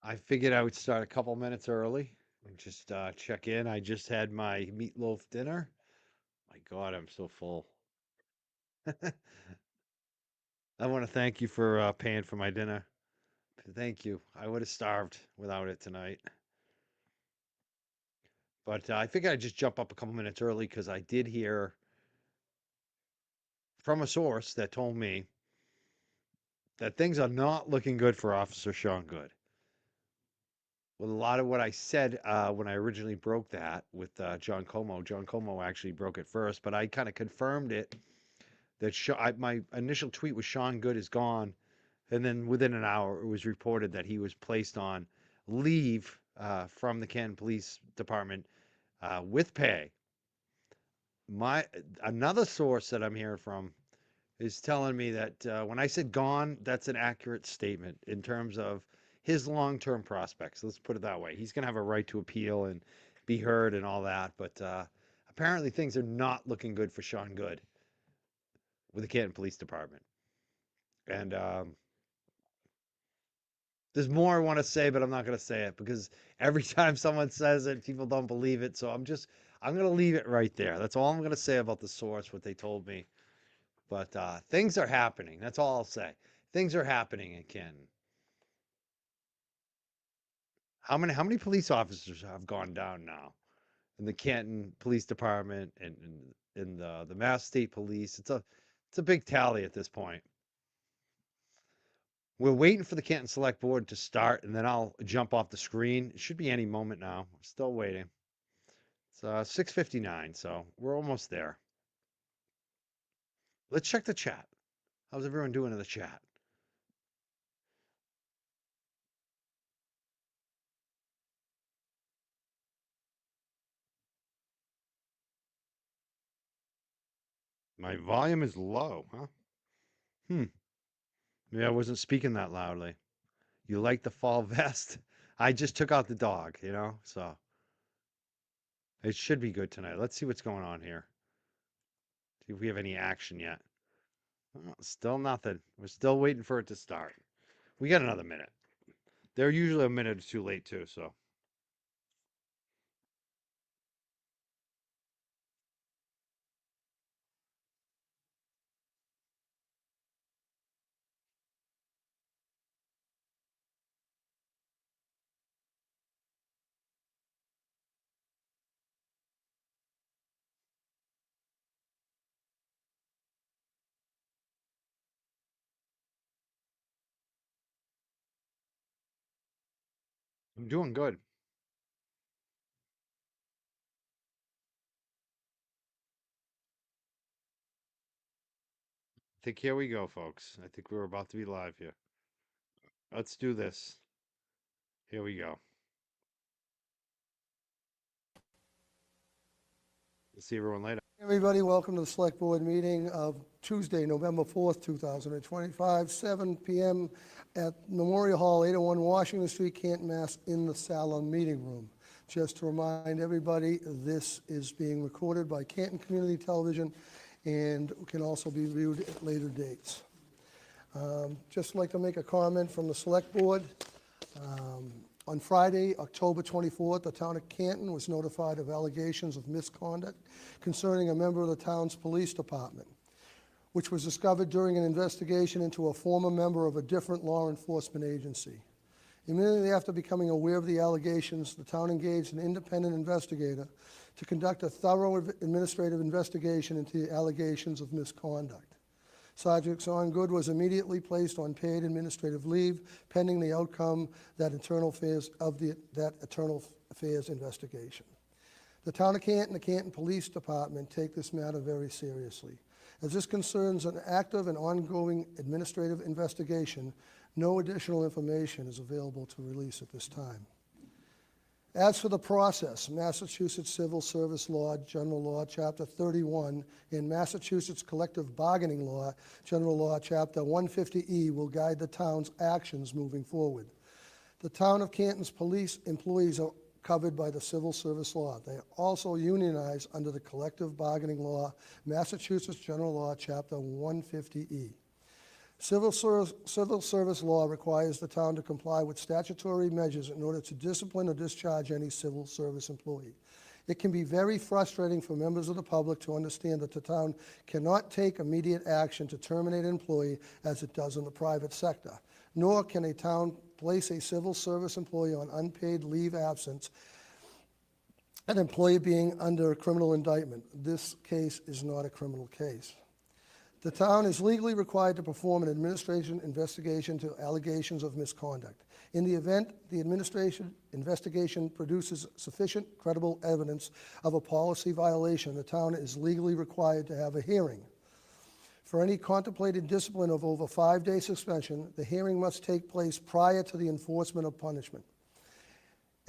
I figured I would start a couple minutes early and just check in. I just had my meatloaf dinner. My God, I'm so full. I want to thank you for paying for my dinner. Thank you. I would have starved without it tonight. But I figured I'd just jump up a couple minutes early because I did hear from a source that told me that things are not looking good for Officer Sean Goode. Well, a lot of what I said when I originally broke that with John Como actually broke it first, but I kind of confirmed it that my initial tweet was Sean Goode is gone, and then within an hour it was reported that he was placed on leave from the Canton Police Department with pay. My another source that I'm hearing from is telling me that when I said gone, that's an accurate statement in terms of his long-term prospects. Let's put it that way. He's going to have a right to appeal and be heard and all that, but apparently things are not looking good for Sean Goode with the Canton Police Department. And there's more I want to say, but I'm not going to say it because every time someone says it, people don't believe it. So I'm going to leave it right there. That's all I'm going to say about the source, what they told me. But things are happening. That's all I'll say. Things are happening in Canton. How many police officers have gone down now in the Canton Police Department and in the Mass State Police? It's a big tally at this point. We're waiting for the Canton Select Board to start, and then I'll jump off the screen. It should be any moment now. We're still waiting. It's 6:59, so we're almost there. Let's check the chat. How's everyone doing in the chat? My volume is low, huh? Hmm. Maybe I wasn't speaking that loudly. You like the fall vest? I just took out the dog, so it should be good tonight. Let's see what's going on here. See if we have any action yet. Oh, still nothing. We're still waiting for it to start. We got another minute. They're usually a minute or two late too, so I'm doing good. I think here we go, folks. I think we're about to be live here. Let's do this. Here we go. We'll see everyone later. Everybody, welcome to the Select Board meeting of Tuesday, November 4th, 2025, 7 p.m. at Memorial Hall, 801 Washington Street, Canton, Mass., in the Salon Meeting Room. Just to remind everybody, this is being recorded by Canton Community Television and can also be viewed at later dates. Just like to make a comment from the Select Board. On Friday, October 24th, the town of Canton was notified of allegations of misconduct concerning a member of the town's police department, which was discovered during an investigation into a former member of a different law enforcement agency. Immediately after becoming aware of the allegations, the town engaged an independent investigator to conduct a thorough administrative investigation into the allegations of misconduct. Sergeant Sean Goode was immediately placed on paid administrative leave pending the outcome that internal affairs investigation. The town of Canton, the Canton Police Department take this matter very seriously. As this concerns an active and ongoing administrative investigation, no additional information is available to release at this time. As for the process, Massachusetts Civil Service Law, General Law, Chapter 31, and Massachusetts Collective Bargaining Law, General Law, Chapter 150E will guide the town's actions moving forward. The town of Canton's police employees are covered by the Civil Service Law. They are also unionized under the Collective Bargaining Law, Massachusetts General Law, Chapter 150E. Civil service law requires the town to comply with statutory measures in order to discipline or discharge any civil service employee. It can be very frustrating for members of the public to understand that the town cannot take immediate action to terminate an employee as it does in the private sector, nor can a town place a civil service employee on unpaid leave absence, an employee being under a criminal indictment. This case is not a criminal case. The town is legally required to perform an administration investigation to allegations of misconduct. In the event the administration investigation produces sufficient credible evidence of a policy violation, the town is legally required to have a hearing. For any contemplated discipline of over 5-day suspension, the hearing must take place prior to the enforcement of punishment.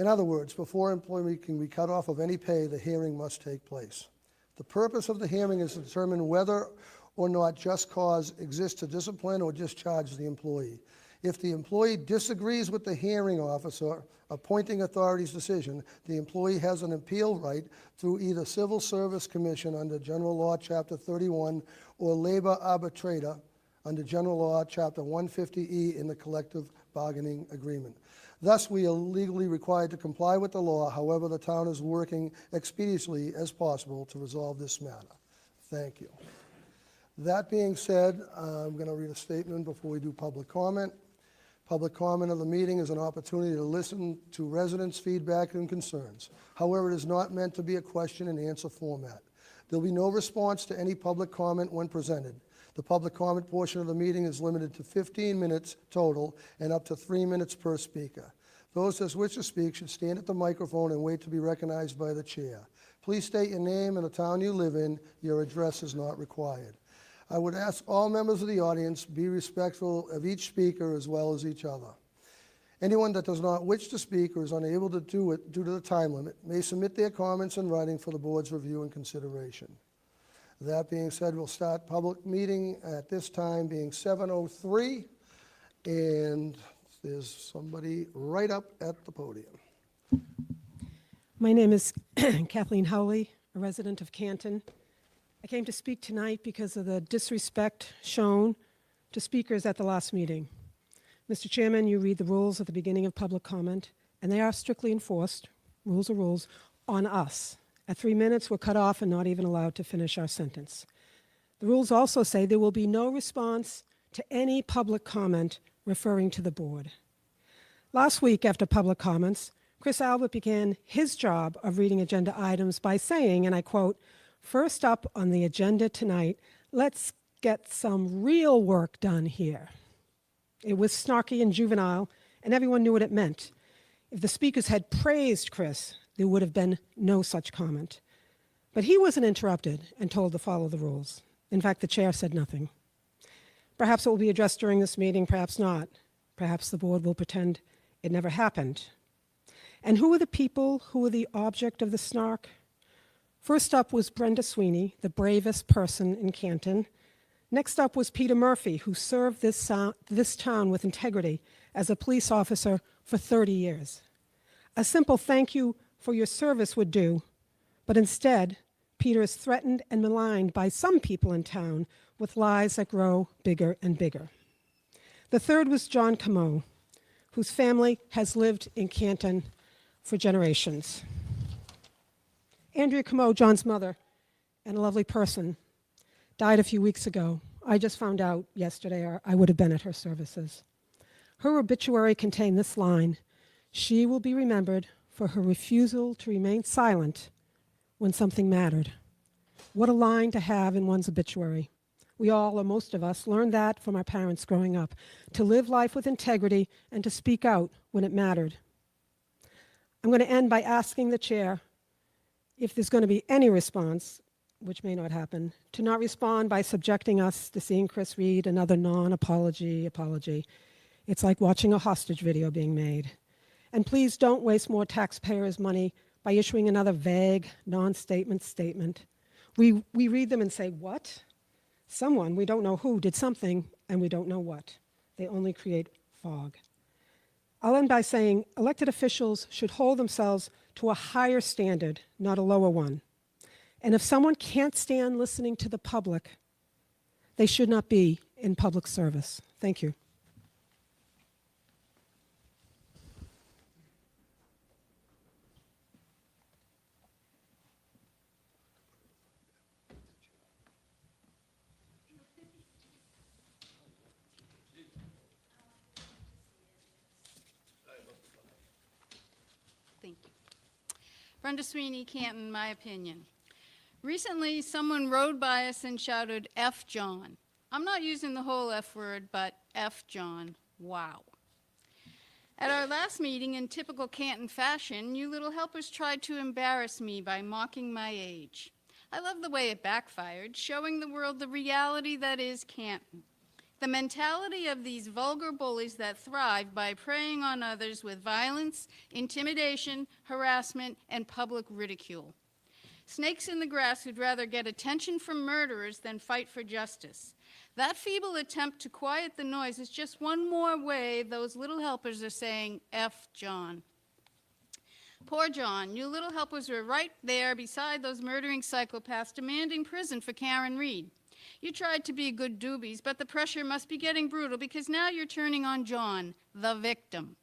In other words, before employee can be cut off of any pay, the hearing must take place. The purpose of the hearing is to determine whether or not just cause exists to discipline or discharge the employee. If the employee disagrees with the hearing officer appointing authority's decision, the employee has an appeal right through either Civil Service Commission under General Law Chapter 31 or Labor Arbitrator under General Law Chapter 150E in the Collective Bargaining Agreement. Thus, we are legally required to comply with the law. However, the town is working expeditiously as possible to resolve this matter. Thank you. That being said, I'm going to read a statement before we do public comment. Public comment of the meeting is an opportunity to listen to residents' feedback and concerns. However, it is not meant to be a question and answer format. There will be no response to any public comment when presented. The public comment portion of the meeting is limited to 15 minutes total and up to 3 minutes per speaker. Those that wish to speak should stand at the microphone and wait to be recognized by the chair. Please state your name and the town you live in. Your address is not required. I would ask all members of the audience be respectful of each speaker as well as each other. Anyone that does not wish to speak or is unable to do it due to the time limit may submit their comments in writing for the board's review and consideration. That being said, we'll start public meeting at this time being 7:03, and there's somebody right up at the podium. My name is Kathleen Howley, a resident of Canton. I came to speak tonight because of the disrespect shown to speakers at the last meeting. Mr. Chairman, you read the rules at the beginning of public comment, and they are strictly enforced, rules are rules, on us. At 3 minutes, we're cut off and not even allowed to finish our sentence. The rules also say there will be no response to any public comment referring to the board. Last week, after public comments, Chris Albert began his job of reading agenda items by saying, and I quote, "First up on the agenda tonight, let's get some real work done here." It was snarky and juvenile, and everyone knew what it meant. If the speakers had praised Chris, there would have been no such comment. But he wasn't interrupted and told to follow the rules. In fact, the chair said nothing. Perhaps it will be addressed during this meeting, perhaps not. Perhaps the board will pretend it never happened. And who were the people who were the object of the snark? First up was Brenda Sweeney, the bravest person in Canton. Next up was Peter Murphy, who served this town with integrity as a police officer for 30 years. A simple thank you for your service would do, but instead, Peter is threatened and maligned by some people in town with lies that grow bigger and bigger. The third was John Comeau, whose family has lived in Canton for generations. Andrea Comeau, John's mother, and a lovely person, died a few weeks ago. I just found out yesterday, or I would have been at her services. Her obituary contained this line: "She will be remembered for her refusal to remain silent when something mattered." What a line to have in one's obituary. We all, or most of us, learned that from our parents growing up, to live life with integrity and to speak out when it mattered. I'm going to end by asking the chair, if there's going to be any response, which may not happen, to not respond by subjecting us to seeing Chris read another non-apology apology. It's like watching a hostage video being made. And please don't waste more taxpayers' money by issuing another vague, non-statement statement. We read them and say, what? Someone, we don't know who, did something, and we don't know what. They only create fog. I'll end by saying elected officials should hold themselves to a higher standard, not a lower one. And if someone can't stand listening to the public, they should not be in public service. Thank you. Thank you. Brenda Sweeney, Canton, my opinion. Recently, someone rode by us and shouted, F John. I'm not using the whole F word, but F John. Wow. At our last meeting, in typical Canton fashion, you little helpers tried to embarrass me by mocking my age. I love the way it backfired, showing the world the reality that is Canton. The mentality of these vulgar bullies that thrive by preying on others with violence, intimidation, harassment, and public ridicule. Snakes in the grass who'd rather get attention from murderers than fight for justice. That feeble attempt to quiet the noise is just one more way those little helpers are saying, F John. Poor John, you little helpers were right there beside those murdering psychopaths demanding prison for Karen Reed. You tried to be good doobies, but the pressure must be getting brutal because now you're turning on John, the victim,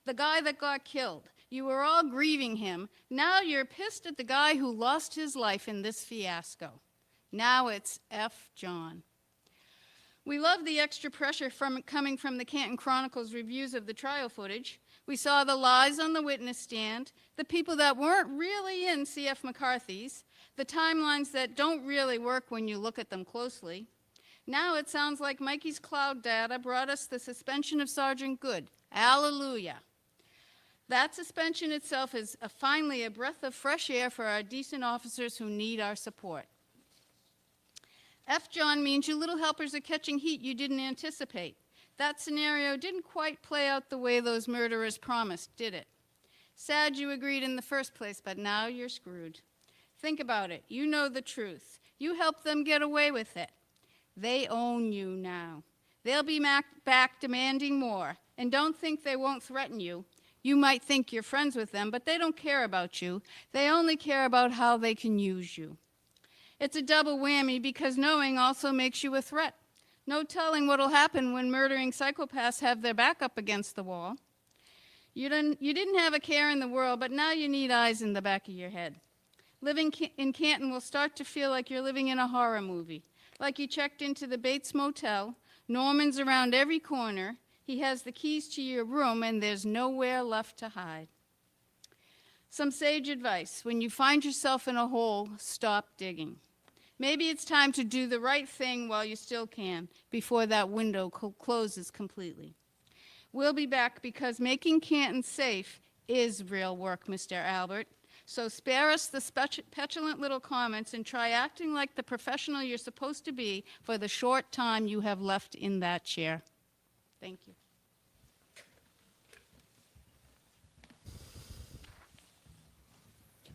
the guy that got killed. You were all grieving him. Now you're pissed at the guy who lost his life in this fiasco. Now it's F John. We love the extra pressure coming from the Canton Chronicle's reviews of the trial footage. We saw the lies on the witness stand, the people that weren't really in C.F. McCarthy's, the timelines that don't really work when you look at them closely. Now it sounds like Mikey's cloud data brought us the suspension of Sergeant Goode. Hallelujah. That suspension itself is finally a breath of fresh air for our decent officers who need our support. F John means you little helpers are catching heat you didn't anticipate. That scenario didn't quite play out the way those murderers promised, did it? Sad you agreed in the first place, but now you're screwed. Think about it. You know the truth. You helped them get away with it. They own you now. They'll be back demanding more. And don't think they won't threaten you. You might think you're friends with them, but they don't care about you. They only care about how they can use you. It's a double whammy because knowing also makes you a threat. No telling what'll happen when murdering psychopaths have their back up against the wall. You didn't have a care in the world, but now you need eyes in the back of your head. Living in Canton will start to feel like you're living in a horror movie, like you checked into the Bates Motel, Norman's around every corner, he has the keys to your room, and there's nowhere left to hide. Some sage advice: when you find yourself in a hole, stop digging. Maybe it's time to do the right thing while you still can, before that window closes completely. We'll be back because making Canton safe is real work, Mr. Albert. So spare us the petulant little comments and try acting like the professional you're supposed to be for the short time you have left in that chair. Thank you.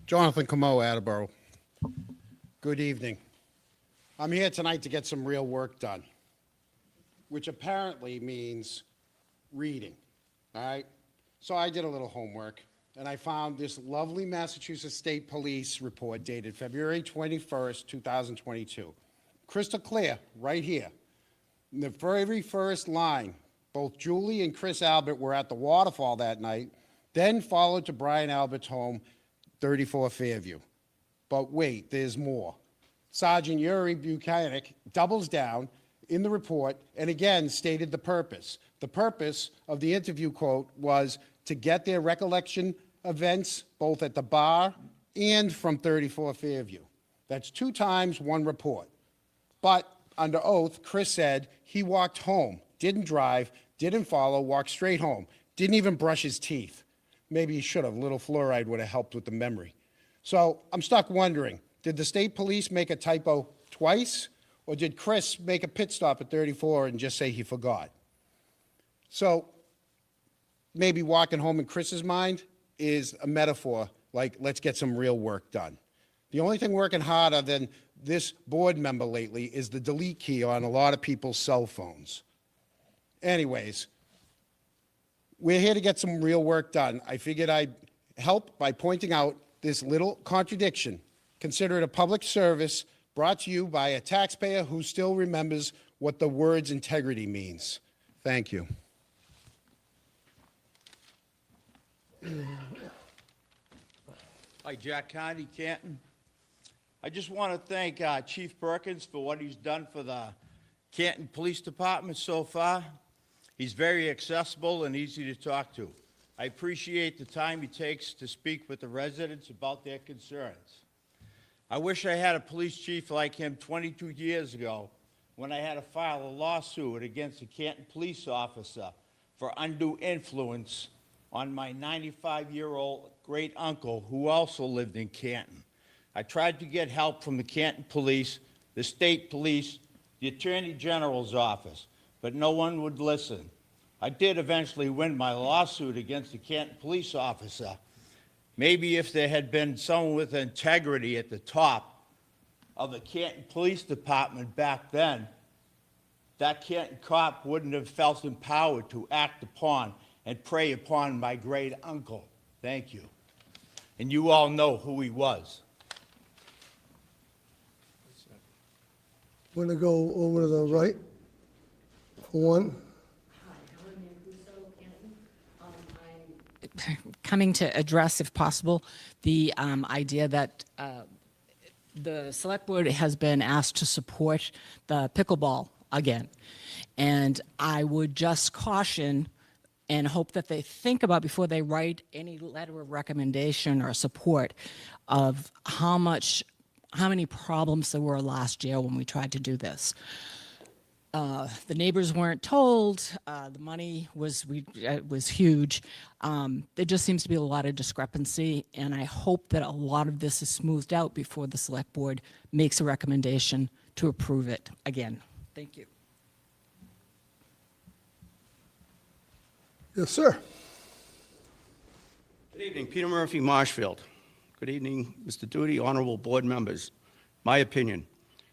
Jonathan Camo, Attleboro. Good evening. I'm here tonight to get some real work done, which apparently means reading, all right? So I did a little homework, and I found this lovely Massachusetts State Police report dated February 21st, 2022. Crystal clear, right here. In the very first line, both Julie and Chris Albert were at the waterfall that night, then followed to Brian Albert's home, 34 Fairview. But wait, there's more. Sergeant Yuri Buchanan doubles down in the report and again stated the purpose. The purpose of the interview quote was to get their recollection events both at the bar and from 34 Fairview. That's 2 times 1 report. But under oath, Chris said he walked home, didn't drive, didn't follow, walked straight home, didn't even brush his teeth. Maybe he should have. A little fluoride would have helped with the memory. So I'm stuck wondering, did the state police make a typo twice, or did Chris make a pit stop at 34 and just say he forgot? So maybe walking home in Chris's mind is a metaphor, like let's get some real work done. The only thing working harder than this board member lately is the delete key on a lot of people's cell phones. Anyways, we're here to get some real work done. I figured I'd help by pointing out this little contradiction. Consider it a public service brought to you by a taxpayer who still remembers what the words integrity means. Thank you. Hi, Jack Condy, Canton. I just want to thank Chief Perkins for what he's done for the Canton Police Department so far. He's very accessible and easy to talk to. I appreciate the time he takes to speak with the residents about their concerns. I wish I had a police chief like him 22 years ago when I had to file a lawsuit against a Canton police officer for undue influence on my 95-year-old great uncle who also lived in Canton. I tried to get help from the Canton Police, the state police, the Attorney General's office, but no one would listen. I did eventually win my lawsuit against the Canton police officer. Maybe if there had been someone with integrity at the top of the Canton Police Department back then, that Canton cop wouldn't have felt empowered to act upon and prey upon my great uncle. Thank you. And you all know who he was. We're going to go over to the right for one. Coming to address, if possible, the idea that the select board has been asked to support the pickleball again. And I would just caution and hope that they think about before they write any letter of recommendation or support of how many problems there were last year when we tried to do this. The neighbors weren't told. The money was huge. There just seems to be a lot of discrepancy, and I hope that a lot of this is smoothed out before the select board makes a recommendation to approve it again. Thank you. Yes, sir. Good evening, Peter Murphy, Marshfield. Good evening, Mr. Duty, honorable board members. My opinion.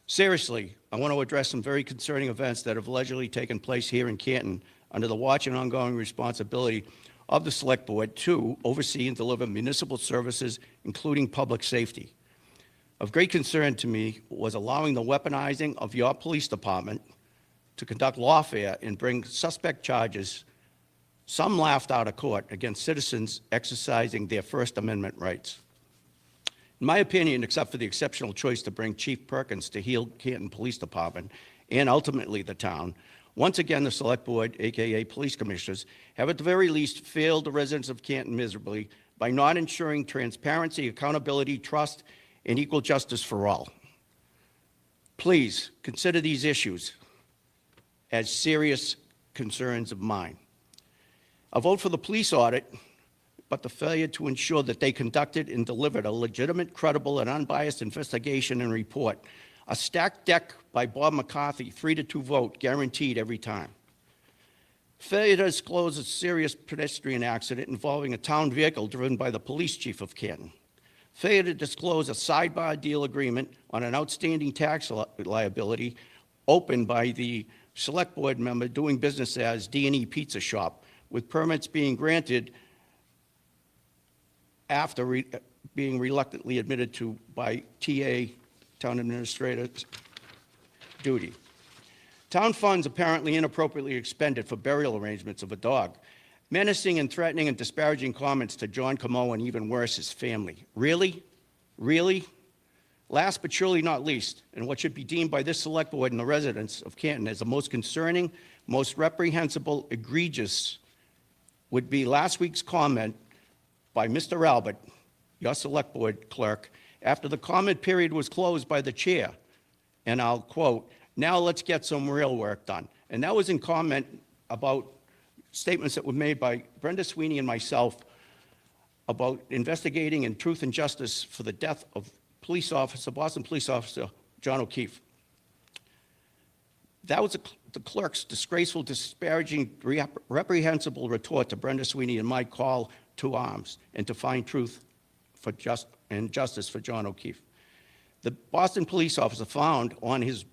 Seriously, I want to address some very concerning events that have allegedly taken place here in Canton under the watch and ongoing responsibility of the Select Board to oversee and deliver municipal services, including public safety. Of great concern to me was allowing the weaponizing of your police department to conduct lawfare and bring suspect charges, some laughed out of court, against citizens exercising their First Amendment rights. In my opinion, except for the exceptional choice to bring Chief Perkins to heal Canton Police Department and ultimately the town, once again the Select Board, aka police commissioners, have at the very least failed the residents of Canton miserably by not ensuring transparency, accountability, trust, and equal justice for all. Please consider these issues as serious concerns of mine. I vote for the police audit, but the failure to ensure that they conducted and delivered a legitimate, credible, and unbiased investigation and report. A stacked deck by Bob McCarthy, 3-2 vote, guaranteed every time. Failure to disclose a serious pedestrian accident involving a town vehicle driven by the police chief of Canton. Failure to disclose a sidebar deal agreement on an outstanding tax liability opened by the select board member doing business as D&E Pizza Shop, with permits being granted after being reluctantly admitted to by TA, Town Administrator's duty. Town funds apparently inappropriately expended for burial arrangements of a dog. Menacing and threatening and disparaging comments to John Camo and even worse, his family. Really? Really? Last but surely not least, and what should be deemed by this select board and the residents of Canton as the most concerning, most reprehensible, egregious, would be last week's comment by Mr. Albert, your select board clerk, after the comment period was closed by the chair. And I'll quote, "Now let's get some real work done." And that was in comment about statements that were made by Brenda Sweeney and myself about investigating in truth and justice for the death of Boston police officer John O'Keefe. That was the clerk's disgraceful, disparaging, reprehensible retort to Brenda Sweeney and my call to arms and to find truth and justice for John O'Keefe. The Boston police officer found on his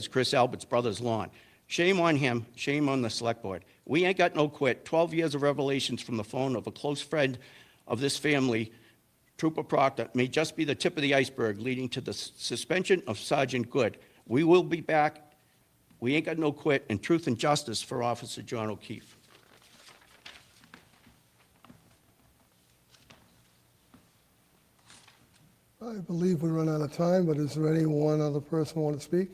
Chris Albert's brother's lawn. Shame on him, shame on the select board. We ain't got no quit. 12 years of revelations from the phone of a close friend of this family, Trooper Proctor, may just be the tip of the iceberg leading to the suspension of Sergeant Goode. We will be back We ain't got no quit, and truth and justice for Officer John O'Keefe. I believe we run out of time, but is there any one other person want to speak?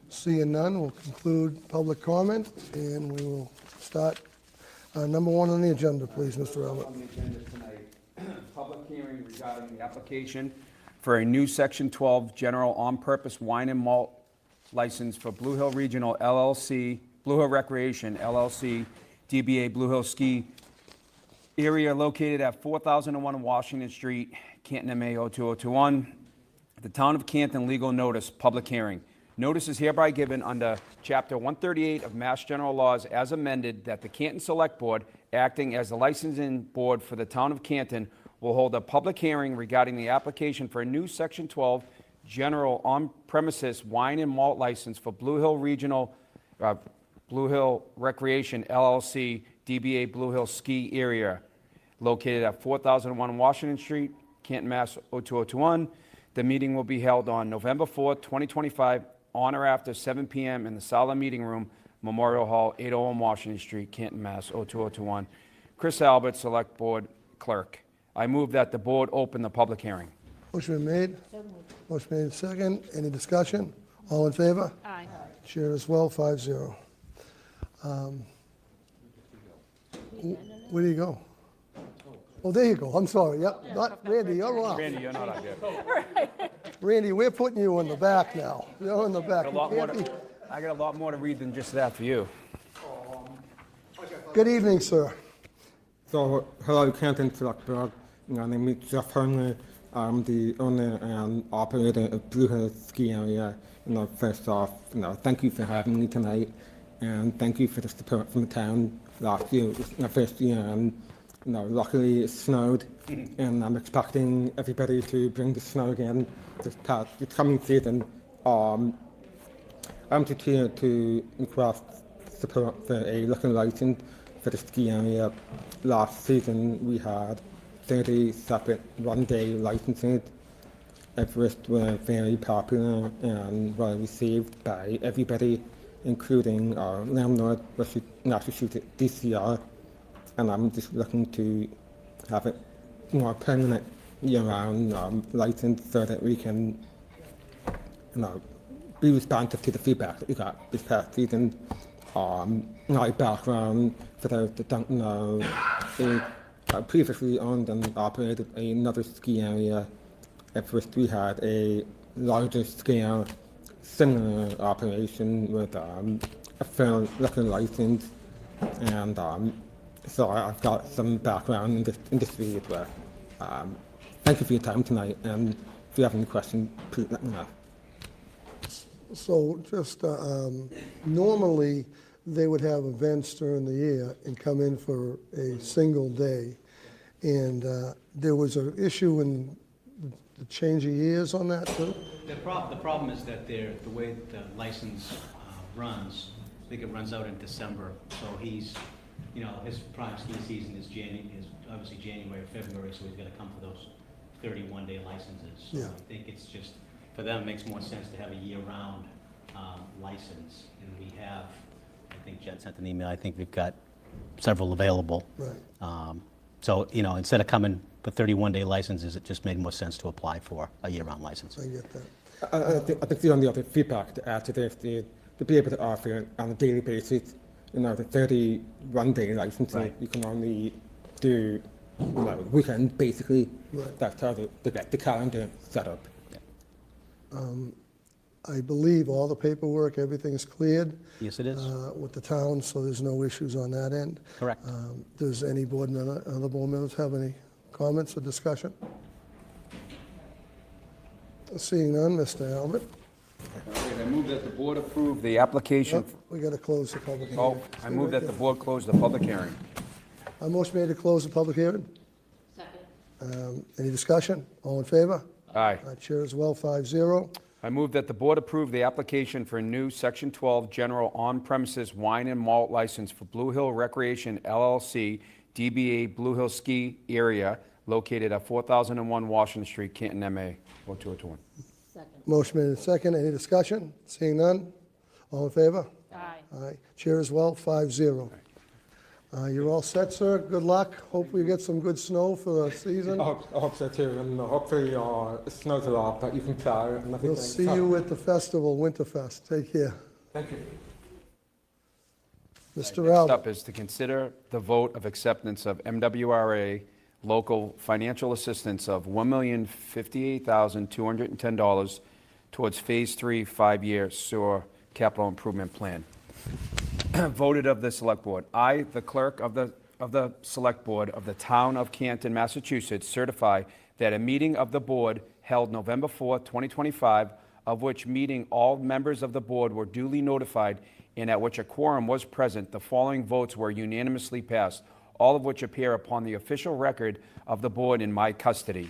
Seeing none, we'll conclude public comment, and we will start. Number one on the agenda, please, Mr. Albert. On the agenda tonight, public hearing regarding the application for a new Section 12 General On-Purpose Wine and Malt license for Blue Hill Regional LLC, Blue Hill Recreation LLC, DBA Blue Hill Ski area located at 4001 Washington Street, Canton, MA 02021. The Town of Canton legal notice, public hearing. Notice is hereby given under Chapter 138 of Mass General Laws as amended that the Canton Select Board, acting as the licensing board for the Town of Canton, will hold a public hearing regarding the application for a new Section 12 General On-Premises Wine and Malt License for Blue Hill Regional, Blue Hill Recreation LLC, DBA Blue Hill Ski Area, located at 4001 Washington Street, Canton, Mass. 02021. The meeting will be held on November 4th, 2025, on or after 7 p.m. in the Sala Meeting Room, Memorial Hall, 801 Washington Street, Canton, Mass. 02021. Chris Albert, Select Board Clerk. I move that the board open the public hearing. Motion been made. Motion made second. Any discussion? All in favor? Aye. Chair as well, 5-0. Where do you go? Oh, there you go. I'm sorry. Yep. Not Randy, you're wrong. Randy, you're not up here. Randy, we're putting you in the back now. You're in the back. You can't be- I got a lot more to read than just that for you. Good evening, sir. So, hello, Canton Select Board. My name is Jeff Herman. I'm the owner and operator of Blue Hill Ski Area. First off, thank you for having me tonight, and thank you for the support from the town. Last year was my first year, and luckily it snowed, and I'm expecting everybody to bring the snow again this coming season. I'm just here to request support for a liquor license for the ski area. Last season we had 30 separate one-day licenses. Everest were very popular and well received by everybody, including our landlord, Massachusetts DCR. And I'm just looking to have it more permanent year-round license so that we can, be responsive to the feedback that we got this past season. My background, for those that don't know, is I previously owned and operated another ski area. At first we had a larger scale, similar operation with a fair liquor license, and so I've got some background in this industry as well. Thank you for your time tonight, and if you have any questions, please let me know. So just normally, they would have events during the year and come in for a single day. And there was an issue in the change of years on that too? The problem is that the way the license runs, I think it runs out in December, so he's, his prime ski season is obviously January or February, so he's got to come for those 31-day licenses. So Yeah. I think it's just, for them, it makes more sense to have a year-round license, and we have, I think Jen sent an email, I think we've got several available. Right. So, instead of coming for 31-day licenses, it just made more sense to apply for a year-round license. I get that. I think the only other feedback to add to this is to be able to offer on a daily basis, the 31-day license, Right. you can only do, weekend basically. Right. That's how the calendar set up. I believe all the paperwork, everything is cleared. Yes, it is. With the town, so there's no issues on that end. Correct. Does any other board members have any comments or discussion? Seeing none, Mr. Albert. I move that the board approve the application. We got to close the public hearing. Oh, I move that the board close the public hearing. A motion made to close the public hearing? Second. Any discussion? All in favor? Aye. Chair as well, 5-0. I move that the board approve the application for a new Section 12 General On-Premises Wine and Malt License for Blue Hill Recreation LLC, DBA Blue Hill Ski Area, located at 4001 Washington Street, Canton, MA, 02021. Second. Motion made in second. Any discussion? Seeing none? All in favor? Aye. Aye. Chair as well, 5-0. You're all set, sir. Good luck. Hope we get some good snow for the season. I hope so too, and hopefully it snows a lot, but you can try and everything. We'll see you at the festival, Winterfest. Take care. Thank you. Mr. Next Albert. up is to consider the vote of acceptance of MWRA local financial assistance of $1,058,210 towards Phase 3 5-year sewer capital improvement plan. Voted of the Select Board. I, the clerk of the Select Board of the Town of Canton, Massachusetts, certify that a meeting of the board held November 4th, 2025, of which meeting all members of the board were duly notified and at which a quorum was present, the following votes were unanimously passed, all of which appear upon the official record of the board in my custody.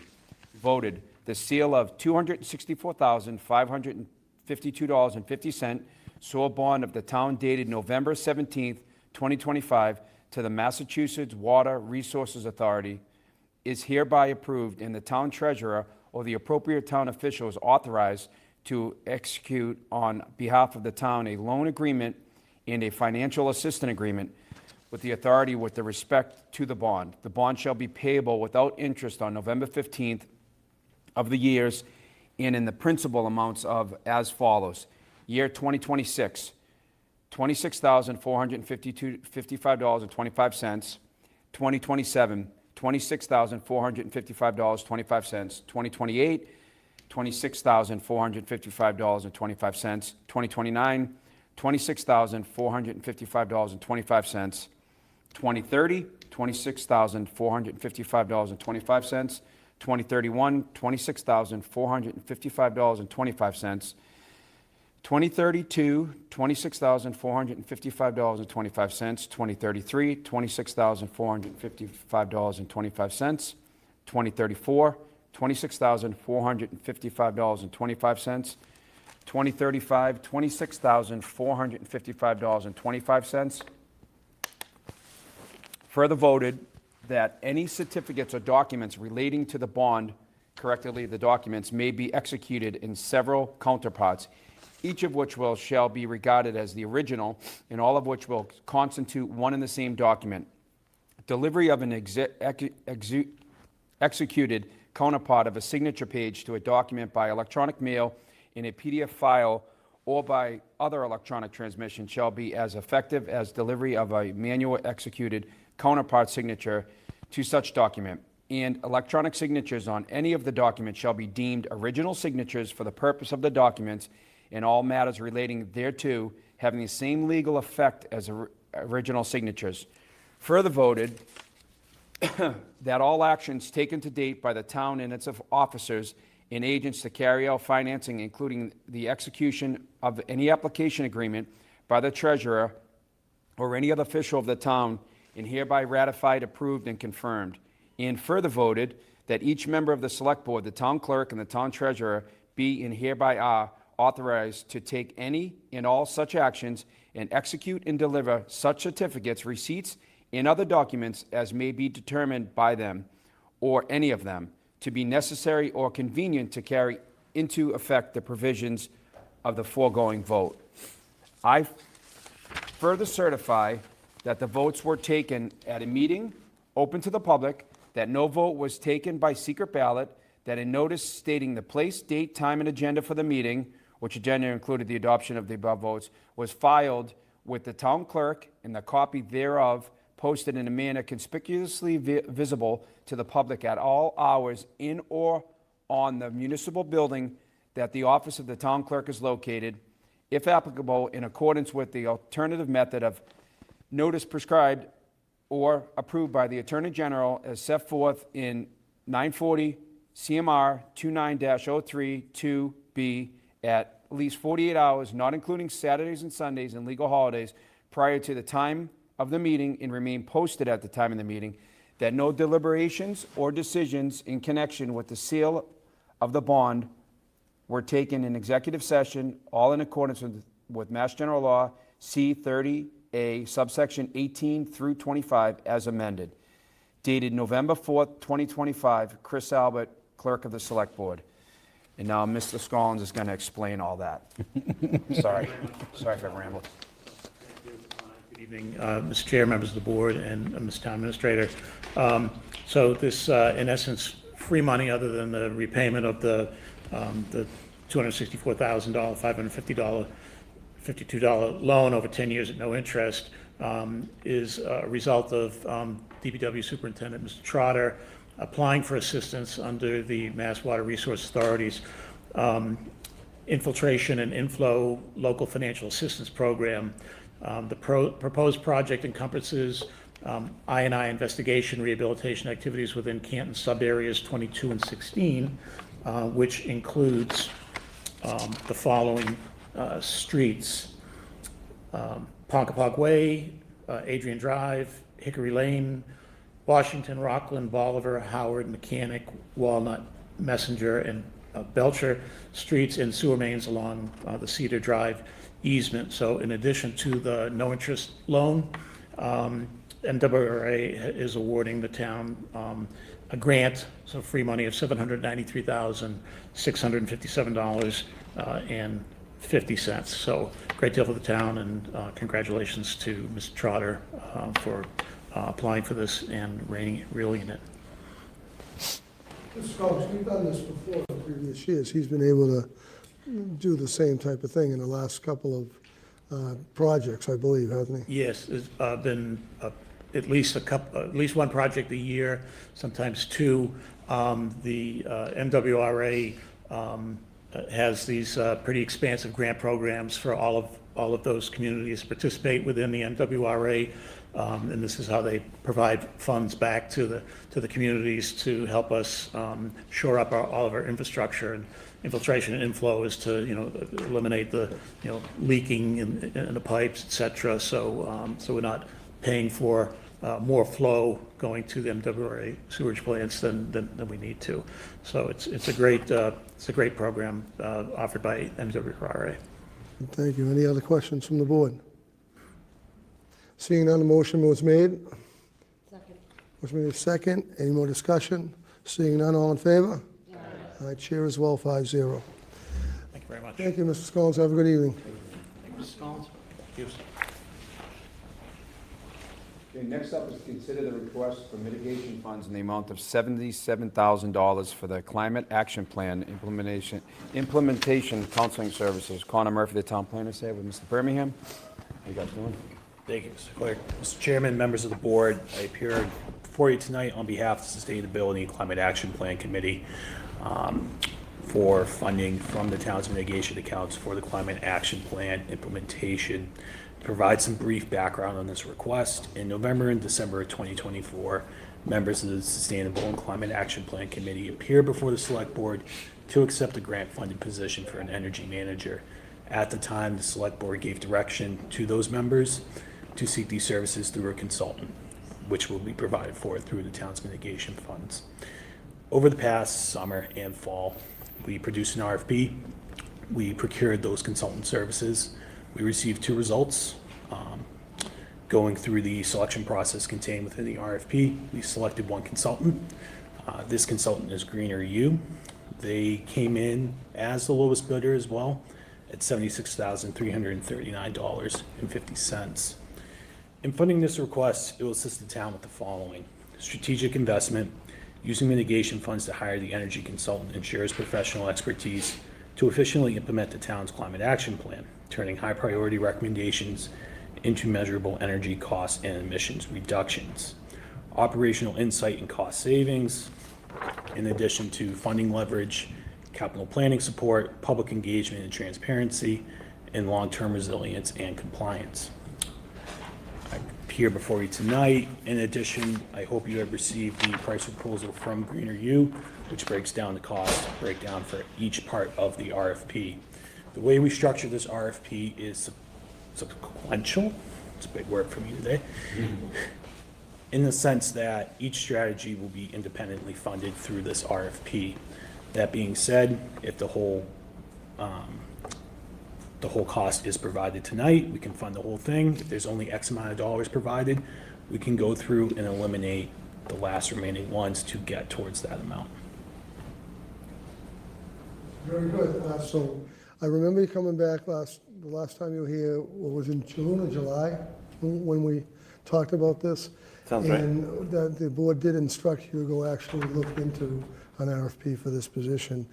Voted the seal of $264,552.50 sewer bond of the town dated November 17th, 2025 to the Massachusetts Water Resources Authority is hereby approved, and the town treasurer or the appropriate town official is authorized to execute on behalf of the town a loan agreement and a financial assistance agreement with the authority with the respect to the bond. The bond shall be payable without interest on November 15th of the years and in the principal amounts of as follows. Year 2026, $26,455.25. 2027, $26,455.25. 2028, $26,455.25. 2029, $26,455.25. 2030, $26,455.25. 2031, $26,455.25. 2032, $26,455.25. 2033, $26,455.25. 2034, $26,455.25. 2035, $26,455.25. Further voted that any certificates or documents relating to the bond, correctly, the documents may be executed in several counterparts, each of which shall be regarded as the original, and all of which will constitute one and the same document. Delivery of an executed counterpart of a signature page to a document by electronic mail in a PDF file or by other electronic transmission shall be as effective as delivery of a manual executed counterpart signature to such document, and electronic signatures on any of the documents shall be deemed original signatures for the purpose of the documents, and all matters relating thereto having the same legal effect as original signatures. Further voted that all actions taken to date by the town and its officers and agents to carry out financing, including the execution of any application agreement by the treasurer or any other official of the town, and hereby ratified, approved, and confirmed. And further voted that each member of the Select Board, the town clerk, and the town treasurer be and hereby are authorized to take any and all such actions and execute and deliver such certificates, receipts, and other documents as may be determined by them, or any of them, to be necessary or convenient to carry into effect the provisions of the foregoing vote. I further certify that the votes were taken at a meeting open to the public, that no vote was taken by secret ballot, that a notice stating the place, date, time, and agenda for the meeting, which agenda included the adoption of the above votes, was filed with the town clerk, and the copy thereof posted in a manner conspicuously visible to the public at all hours in or on the municipal building that the office of the town clerk is located, if applicable, in accordance with the alternative method of notice prescribed or approved by the Attorney General as set forth in 940 CMR 29-03-2B at least 48 hours, not including Saturdays and Sundays and legal holidays, prior to the time of the meeting and remain posted at the time of the meeting, that no deliberations or decisions in connection with the sale of the bond were taken in executive session, all in accordance with Mass General Law C-30A, subsection 18 through 25, as amended. Dated November 4th, 2025, Chris Albert, Clerk of the Select Board. And now Mr. Scollins is going to explain all that. Sorry if I rambled. Good evening, Mr. Chair, members of the board, and Mr. Town Administrator. So this, in essence, free money other than the repayment of the $264,000, $52 loan over 10 years at no interest, is a result of DPW Superintendent Mr. Trotter applying for assistance under the Mass Water Resource Authority's Infiltration and Inflow Local Financial Assistance Program. The proposed project encompasses I&I investigation rehabilitation activities within Canton sub-areas 22 and 16, which includes the following streets: Ponkapock Way, Adrian Drive, Hickory Lane, Washington, Rockland, Bolivar, Howard, Mechanic, Walnut, Messenger, and Belcher streets, and sewer mains along the Cedar Drive easement. So in addition to the no-interest loan, MWRA is awarding the town a grant, so free money of $793,657.50. So great deal for the town, and congratulations to Mr. Trotter for applying for this and reeling in it. Mr. Scoggins, we've done this before in previous years. He's been able to do the same type of thing in the last couple of projects, I believe, hasn't he? Yes, there's been at least one project a year, sometimes two. The MWRA has these pretty expansive grant programs for all of those communities to participate within the MWRA, and this is how they provide funds back to the communities to help us shore up all of our infrastructure. And infiltration and inflow is to eliminate the leaking in the pipes, et cetera. So we're not paying for more flow going to the MWRA sewage plants than we need to. So it's a great program offered by MWRA. Thank you. Any other questions from the board? Seeing none, the motion was made. Second. Motion made second. Any more discussion? Seeing none, all in favor? Aye. All right, chair as well, 5-0. Thank you very much. Thank you, Mr. Scoggins. Have a good evening. Thank you, Mr. Collins. Thank you. Okay, next up is consider the request for mitigation funds in the amount of $77,000 for the Climate Action Plan implementation counseling services. Connor Murphy, the town planner, is here with Mr. Birmingham. How you guys doing? Thank you, Mr. Clerk. Mr. Chairman, members of the board, I appear before you tonight on behalf of the Sustainability and Climate Action Plan Committee for funding from the town's mitigation accounts for the Climate Action Plan implementation. To provide some brief background on this request, in November and December of 2024, members of the Sustainable and Climate Action Plan Committee appeared before the Select Board to accept a grant-funded position for an energy manager. At the time, the Select Board gave direction to those members to seek these services through a consultant, which will be provided for through the town's mitigation funds. Over the past summer and fall, we produced an RFP. We procured those consultant services. We received 2 results. Going through the selection process contained within the RFP, we selected 1 consultant. This consultant is Greener U. They came in as the lowest bidder as well at $76,339.50. In funding this request, it will assist the town with the following: strategic investment, using mitigation funds to hire the energy consultant ensures professional expertise to efficiently implement the town's climate action plan, turning high priority recommendations into measurable energy costs and emissions reductions. Operational insight and cost savings, in addition to funding leverage, capital planning support, public engagement and transparency, and long-term resilience and compliance. I'm here before you tonight. In addition, I hope you have received the price proposal from Greener U, which breaks down the cost breakdown for each part of the RFP. The way we structure this RFP is sequential. It's a big word for me today. In the sense that each strategy will be independently funded through this RFP. That being said, if the whole cost is provided tonight, we can fund the whole thing. If there's only X amount of dollars provided, we can go through and eliminate the last remaining ones to get towards that amount. Very good. So I remember you coming back the last time you were here, what was in June or July, when we talked about this? Sounds right. And that the board did instruct you to go actually look into an RFP for this position.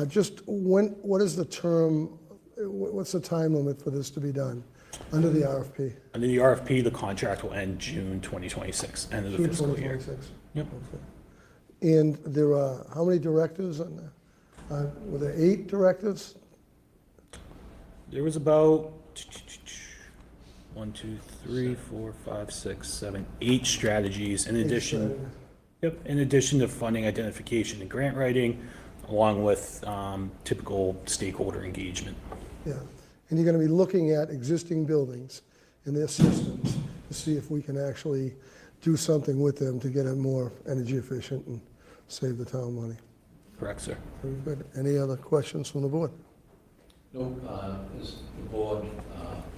Just what is the term, what's the time limit for this to be done under the RFP? Under the RFP, the contract will end June 2026, end of the June fiscal year. 2026? Yep. Okay. And there are, how many directors? Were there 8 directors? There was about 1, 2, 3, 4, 5, 6, 7, 8 strategies in addition. Yep, in addition to funding identification and grant writing, along with typical stakeholder engagement. Yeah, and you're gonna be looking at existing buildings and their systems to see if we can actually do something with them to get it more energy efficient and save the town money. Correct, sir. Very good. Any other questions from the board? No, is the board,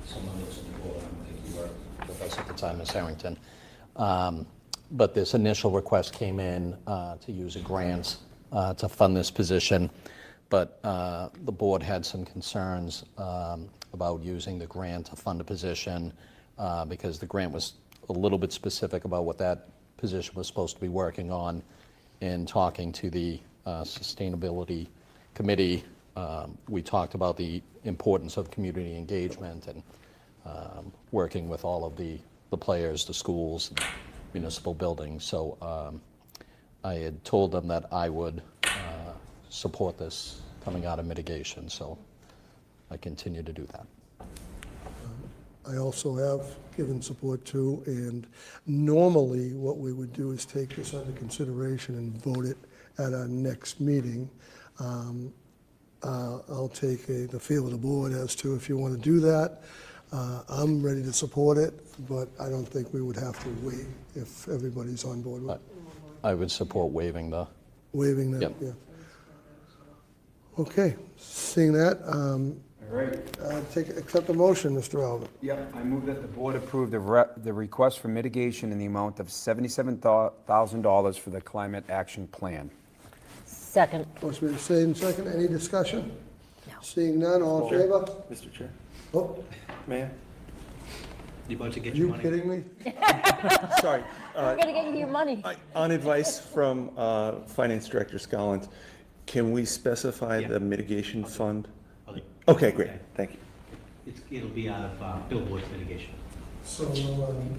someone else on the board, I don't think you were with us at the time, Ms. Harrington. But this initial request came in to use a grant to fund this position. But the board had some concerns about using the grant to fund a position because the grant was a little bit specific about what that position was supposed to be working on. In talking to the Sustainability Committee, we talked about the importance of community engagement and working with all of the players, the schools, and municipal buildings. So I had told them that I would support this coming out of mitigation, so I continue to do that. I also have given support to, and normally what we would do is take this under consideration and vote it at our next meeting. I'll take the feel of the board as to if you want to do that. I'm ready to support it, but I don't think we would have to wait if everybody's on board with it. I would support waiving the. Waiving that, Yep. yeah. Okay, seeing that, All right. accept the motion, Mr. Albert. Yep, I move that the board approve the request for mitigation in the amount of $77,000 for the climate action plan. Second. Motion made, second, second. Any discussion? Seeing none, all in favor? Mr. Chair. Oh, Mayor? You about to get are your you money? kidding me? Sorry. We're gonna get you your money. On advice from Finance Director Scollins, can we specify the mitigation fund? Okay, great, thank you. It'll be out of billboard mitigation. So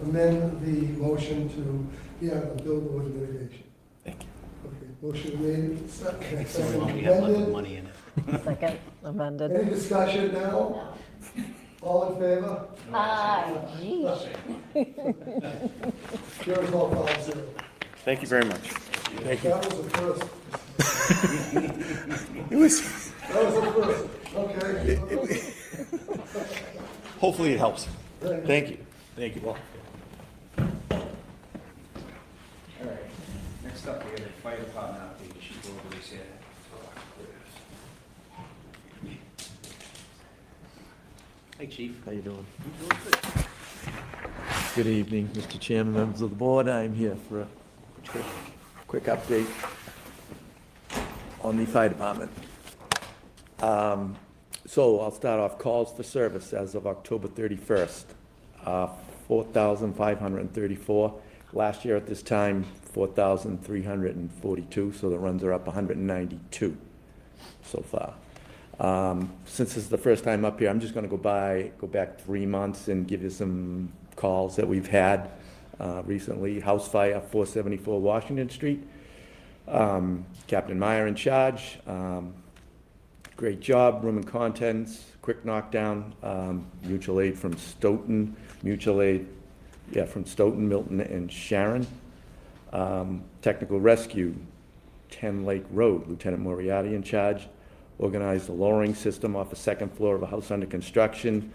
amend the motion to be on the billboard mitigation. Thank you. Okay, motion made, second, So we won't have much amended. money in it. Second, amended. Any discussion now? All in favor? Aye. Here's all 5-0. Thank you very much. Thank you. That was the first. It was, That was the first. Okay. hopefully it helps. Thank you. Thank you all. All right, next up, we have the fire department update. You should go over this here. Hi, Chief. How you doing? Good evening, Mr. Chairman, members of the board. I'm here for a quick update on the fire department. So I'll start off, calls for service as of October 31st, 4,534. Last year at this time, 4,342, so the runs are up 192 so far. Since this is the first time up here, I'm just gonna go back 3 months and give you some calls that we've had recently. House fire, 474 Washington Street. Captain Meyer in charge. Great job, room and contents, quick knockdown. Mutual aid from Stoughton, from Stoughton, Milton, and Sharon. Technical rescue, 10 Lake Road, Lieutenant Moriarty in charge. Organized the lowering system off the second floor of a house under construction.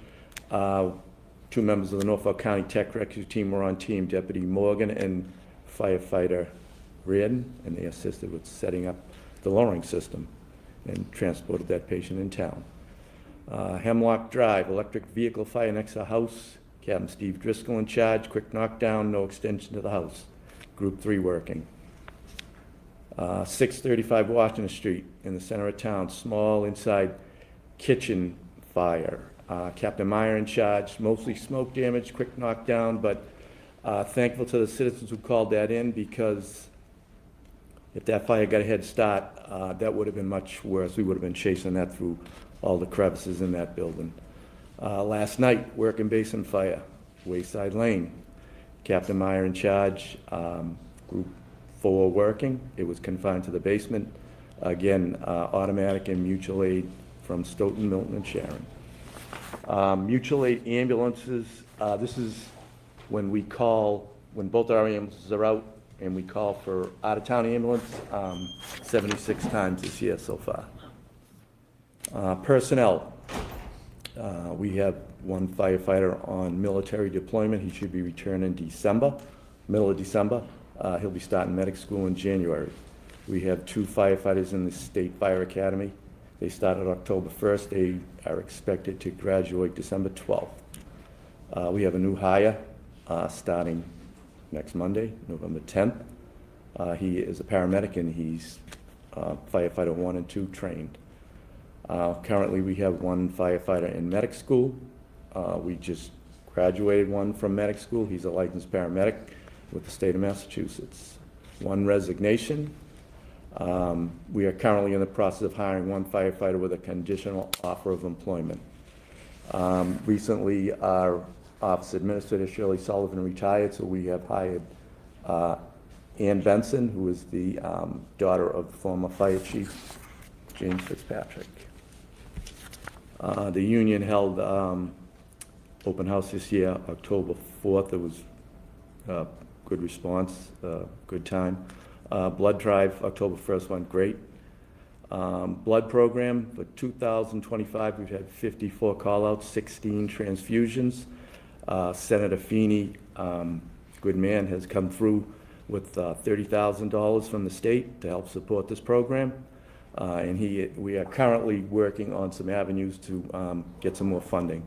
2 members of the Norfolk County Tech Rescue Team were on team, Deputy Morgan and firefighter Reardon, and they assisted with setting up the lowering system and transported that patient in town. Hemlock Drive, electric vehicle fire next to the house. Captain Steve Driscoll in charge, quick knockdown, no extension to the house. Group 3 working. 635 Washington Street in the center of town, small inside kitchen fire. Captain Meyer in charge, mostly smoke damage, quick knockdown, but thankful to the citizens who called that in, because if that fire got a head start, that would have been much worse. We would have been chasing that through all the crevices in that building. Last night, Working Basin Fire, Wayside Lane. Captain Meyer in charge, Group 4 working. It was confined to the basement. Again, automatic and mutual aid from Stoughton, Milton, and Sharon. Mutual aid ambulances, this is when we call, when both our ambulances are out, and we call for out-of-town ambulance, 76 times this year so far. Personnel, we have one firefighter on military deployment. He should be returning December, middle of December. He'll be starting medic school in January. We have 2 firefighters in the State Fire Academy. They started October 1st. They are expected to graduate December 12th. We have a new hire starting next Monday, November 10th. He is a paramedic, and he's firefighter 1 and 2 trained. Currently, we have 1 firefighter in medic school. We just graduated 1 from medic school. He's a licensed paramedic with the state of Massachusetts. 1 resignation. We are currently in the process of hiring 1 firefighter with a conditional offer of employment. Recently, our office administrator, Shirley Sullivan, retired, so we have hired Ann Benson, who is the daughter of former Fire Chief James Fitzpatrick. The union held open house this year, October 4th. It was a good response, good time. Blood drive, October 1st went great. Blood program for 2025, we've had 54 call-outs, 16 transfusions. Senator Feeney, good man, has come through with $30,000 from the state to help support this program. And we are currently working on some avenues to get some more funding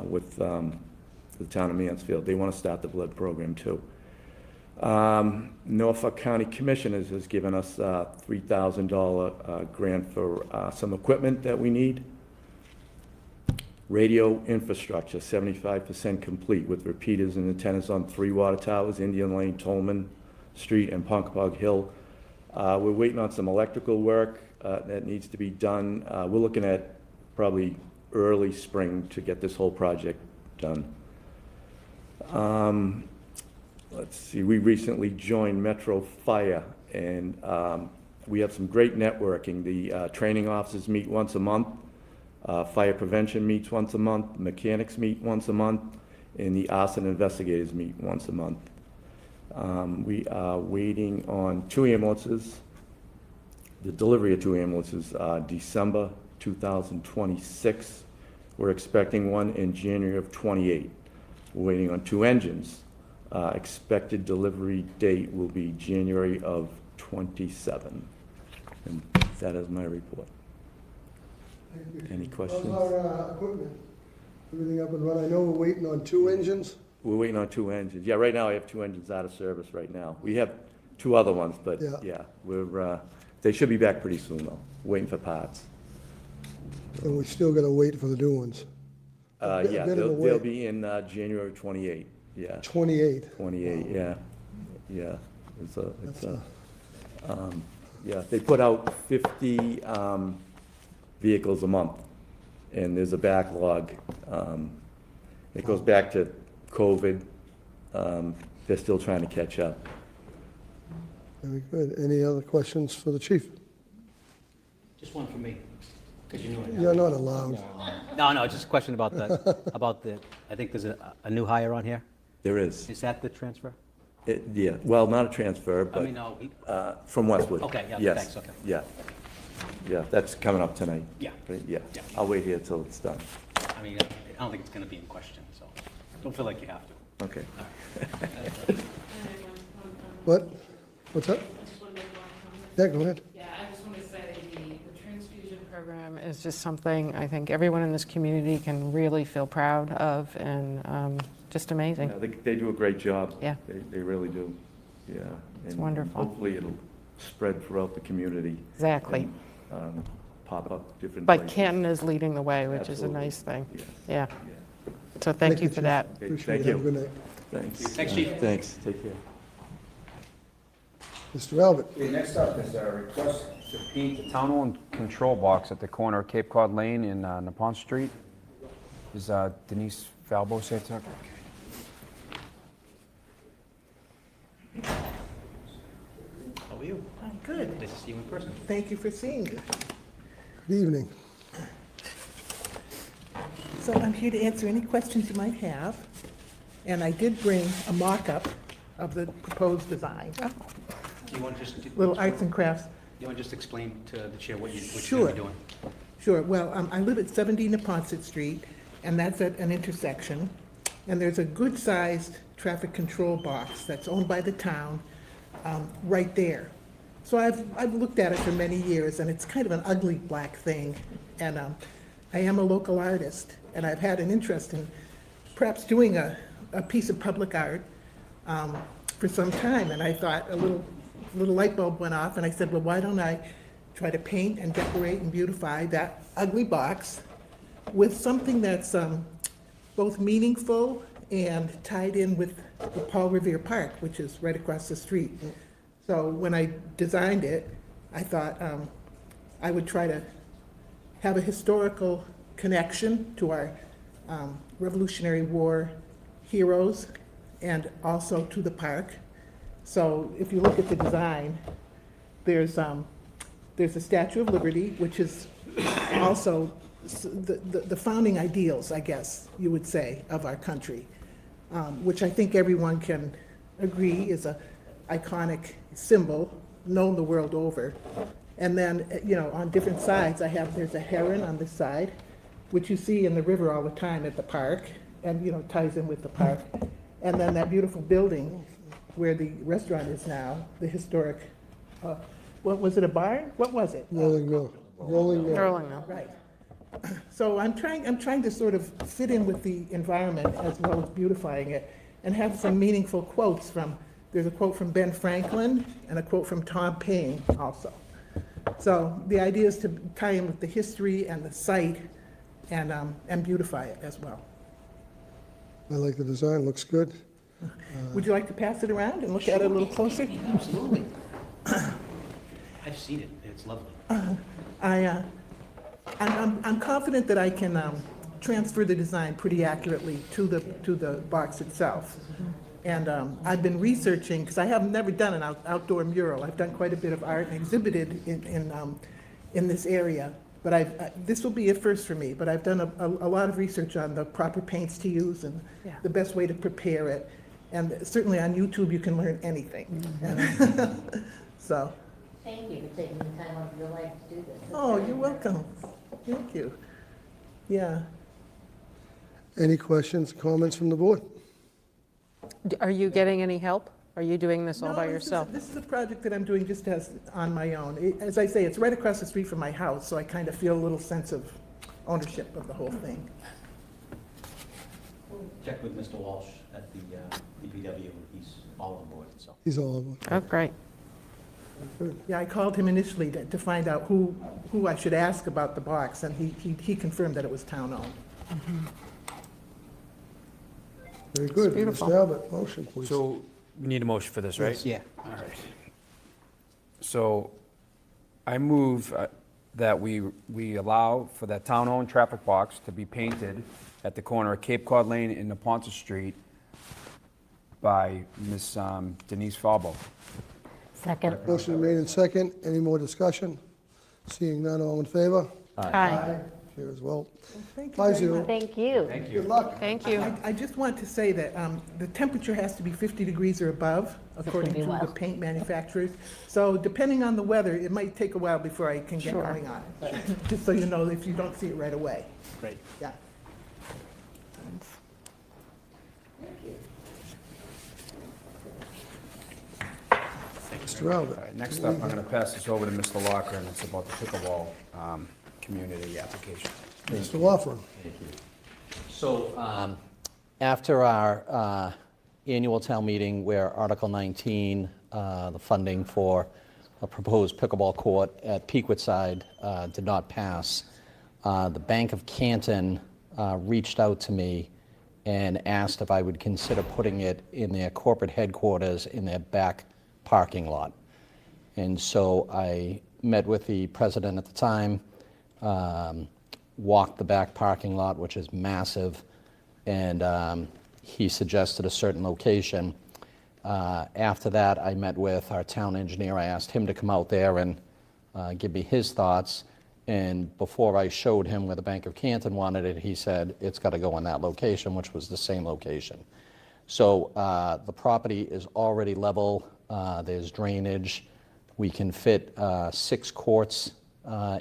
with the town of Mansfield. They want to start the blood program too. Norfolk County Commissioners has given us a $3,000 grant for some equipment that we need. Radio infrastructure, 75% complete with repeaters and antennas on 3 water towers, Indian Lane, Tolman Street, and Ponkapog Hill. We're waiting on some electrical work that needs to be done. We're looking at probably early spring to get this whole project done. Let's see, we recently joined Metro Fire, and we have some great networking. The training officers meet once a month. Fire prevention meets once a month, mechanics meet once a month, and the arson investigators meet once a month. We are waiting on 2 ambulances, the delivery of 2 ambulances, December 2026. We're expecting 1 in January of 28. We're waiting on 2 engines. Expected delivery date will be January of 27. And that is my report. Thank you. Any questions? How's our equipment? Everything up and running? I know we're waiting on 2 engines. We're waiting on 2 engines. Yeah, right now I have 2 engines out of service right now. We have 2 other ones, but Yeah. we're, they should be back pretty soon though, waiting for parts. And we still gotta wait for the new ones. A Yeah, bit of a they'll wait. be in January 28, yeah. 28. 28, yeah, yeah. Yeah, they put out 50 vehicles a month, and there's a backlog. It goes back to COVID. They're still trying to catch up. Very good. Any other questions for the chief? Just one for me, because you know it. You're not allowed. No, just a question about the, I think there's a new hire on here. There is. Is that the transfer? Yeah, well, not a transfer, but no. from Westwood. Okay, yeah, Yes, thanks, okay. Yeah, yeah, that's coming up tonight. Yeah. Right, yeah. Yeah. I'll wait here till it's done. I mean, I don't think it's going to be in question, so don't feel like you have to. Okay. What? What's that? Yeah, go ahead. Yeah, I just want to say the transfusion program is just something I think everyone in this community can really feel proud of, and just amazing. Yeah, they do a great job. Yeah. They really do, yeah. It's And wonderful. Hopefully spread throughout the community. Exactly. And pop up different But places. Canton is leading the way, which is a Absolutely. nice thing. Yes. Yeah. So thank you for Chief. that. Okay, Appreciate thank it. Have a you. good night. Thanks. Thanks, Chief. Thanks, take care. Mr. Albert. Okay, next up is a request to paint the town-owned control box at the corner of Cape Cod Lane and Neponset Street. Is Denise Falbo here to talk? How are you? I'm good. Nice to see you in person. Thank you for seeing me. Good evening. So I'm here to answer any questions you might have. And I did bring a mock-up of the proposed design. Do you want to just... Little arts and crafts. You want to just explain to the chair what you're Sure. going to be doing? Sure, well, I live at 70 Neponset Street, and that's at an intersection. And there's a good-sized traffic control box that's owned by the town right there. So I've looked at it for many years, and it's kind of an ugly black thing. And I am a local artist, and I've had an interest in perhaps doing a piece of public art for some time. And I thought a little light bulb went off, and I said, well, why don't I try to paint and decorate and beautify that ugly box with something that's both meaningful and tied in with the Paul Revere Park, which is right across the street. So when I designed it, I thought I would try to have a historical connection to our Revolutionary War heroes and also to the park. So if you look at the design, there's a Statue of Liberty, which is also the founding ideals, I guess you would say, of our country, which I think everyone can agree is a iconic symbol known the world over. And then, on different sides, there's a heron on this side, which you see in the river all the time at the park, and, ties in with the park. And then that beautiful building where the restaurant is now, the historic, what was it, a barn? What was it? Rolling Mill. Rolling Mill. Rolling Mill. Right. So I'm trying to sort of fit in with the environment as well as beautifying it, and have some meaningful quotes there's a quote from Ben Franklin and a quote from Tom Paine also. So the idea is to tie in with the history and the site and beautify it as well. I like the design, looks good. Would you like to pass it around and look at it a little closer? Absolutely. I've seen it. It's lovely. I'm confident that I can transfer the design pretty accurately to the box itself. And I've been researching, because I have never done an outdoor mural. I've done quite a bit of art and exhibited in this area. But this will be a first for me, but I've done a lot of research on the proper paints to use and the best way to prepare it. And certainly on YouTube, you can learn anything. So. Thank you for taking the time out of your life to do this. Oh, you're welcome. Thank you. Yeah. Any questions, comments from the board? Are you getting any help? Are you doing this all No, by yourself? This is a project that I'm doing just on my own. As I say, it's right across the street from my house, so I kind of feel a little sense of ownership of the whole thing. Check with Mr. Walsh at the DPW. He's all on board, so. He's all over. Oh, great. Yeah, I called him initially to find out who I should ask about the box, and he confirmed that it was town-owned. Very good. beautiful. Mr. Albert, motion, please. So we need a motion for this, right? Yes. All right. So I move that we allow for that town-owned traffic box to be painted at the corner of Cape Cod Lane and Neponset Street by Miss Denise Falbo. Second. Motion made in second. Any more discussion? Seeing none, all in favor? Hi. Here as well. Thank you very 5-0. much. Thank you. Thank you. Good luck. Thank you. I just want to say that the temperature has to be 50 degrees or above, according be to the wild. paint manufacturers. So depending on the weather, it might take a while before I can get Sure. going on it. But just so you know, if you don't see it right away. Great. Yeah. Mr. Albert. All right, next up, I'm going to pass this over to Mr. Locker, and it's about the pickleball community application. Mr. Laughlin. So, after our annual town meeting where Article 19, the funding for a proposed pickleball court at Pequot did not pass. The Bank of Canton reached out to me and asked if I would consider putting it in their corporate headquarters in their back parking lot. And so I met with the president at the time, walked the back parking lot, which is massive, and he suggested a certain location. After that, I met with our town engineer. I asked him to come out there and give me his thoughts. And before I showed him where the Bank of Canton wanted it, he said, it's got to go in that location, which was the same location. So the property is already level. There's drainage. We can fit 6 courts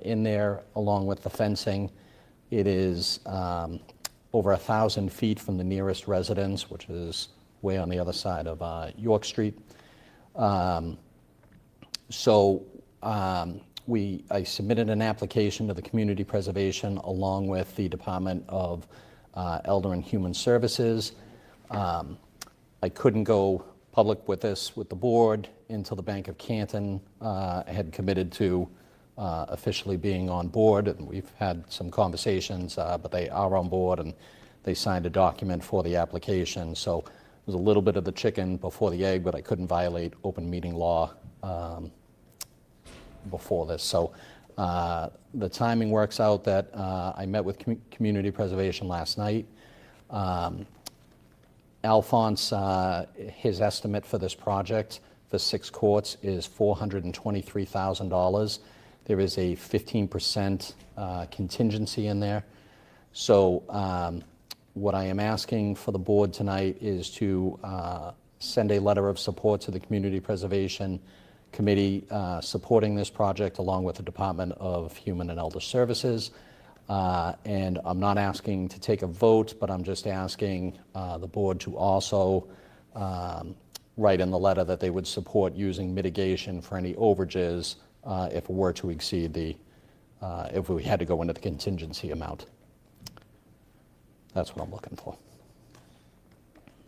in there along with the fencing. It is over 1,000 feet from the nearest residence, which is way on the other side of York Street. I submitted an application to the Community Preservation along with the Department of Elder and Human Services. I couldn't go public with this with the board until the Bank of Canton had committed to officially being on board, and we've had some conversations, but they are on board and they signed a document for the application. So it was a little bit of the chicken before the egg, but I couldn't violate open meeting law before this. So the timing works out that I met with Community Preservation last night. Alphonse, his estimate for this project for 6 courts is $423,000. There is a 15% contingency in there. So what I am asking for the board tonight is to send a letter of support to the Community Preservation Committee supporting this project along with the Department of Human and Elder Services. And I'm not asking to take a vote, but I'm just asking the board to also write in the letter that they would support using mitigation for any overages if it were to exceed if we had to go into the contingency amount. That's what I'm looking for.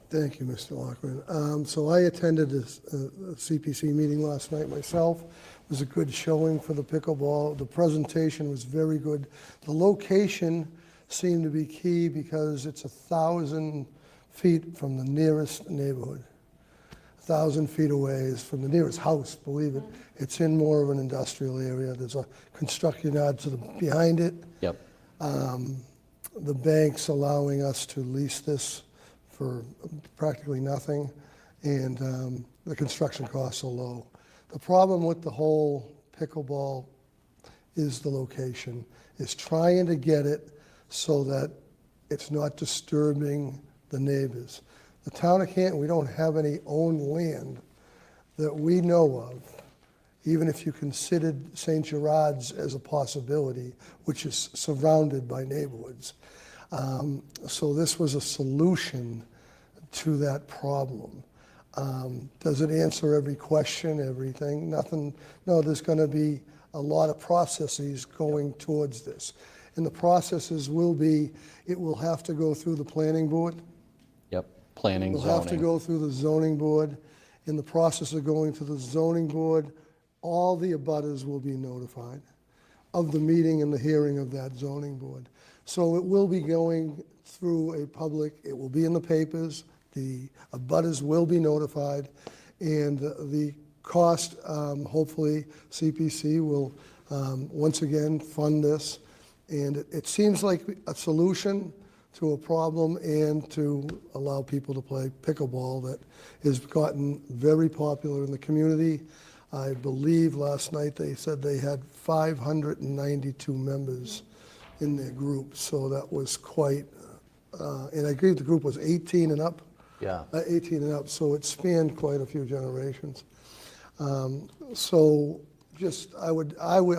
Thank you, Mr. Lockman. So I attended a CPC meeting last night myself. It was a good showing for the pickleball. The presentation was very good. The location seemed to be key because it's 1,000 feet from the nearest neighborhood. 1,000 feet away is from the nearest house, believe it. It's in more of an industrial area. There's a construction yard behind it. Yep. The bank's allowing us to lease this for practically nothing, and the construction costs are low. The problem with the whole pickleball is the location, is trying to get it so that it's not disturbing the neighbors. The town of Canton, we don't have any owned land that we know of, even if you considered St. Gerard's as a possibility, which is surrounded by neighborhoods. So this was a solution to that problem. Does it answer every question, everything? Nothing. No, there's going to be a lot of processes going towards this. And the processes will be, it will have to go through the planning board. Yep, planning, We'll zoning. have to go through the zoning board. In the process of going to the zoning board, all the abutters will be notified of the meeting and the hearing of that zoning board. So it will be going through a public, it will be in the papers, the abutters will be notified, and the cost, hopefully CPC will once again fund this. And it seems like a solution to a problem and to allow people to play pickleball that has gotten very popular in the community. I believe last night they said they had 592 members in their group, so that was quite, and I agree the group was 18 and up. Yeah. 18 and up, so it spanned quite a few generations. So just, I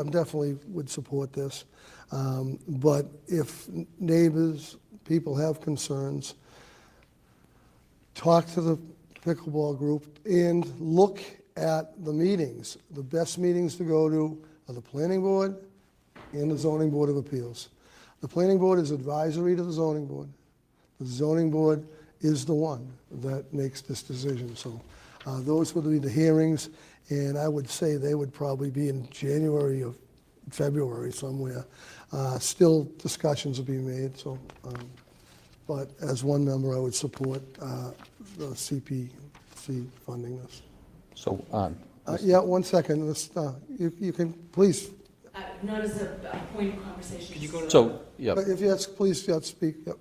definitely would support this. But if neighbors, people have concerns, talk to the pickleball group and look at the meetings. The best meetings to go to are the planning board and the zoning board of appeals. The planning board is advisory to the zoning board. The zoning board is the one that makes this decision. So Those would be the hearings, and I would say they would probably be in January or February somewhere. Still, discussions are being made, so, but as one member, I would support the CPC funding this. So, Yeah, one second, you can, please, Not as a point of conversation. Could you go to so, yeah, if yes, please, speak, yep.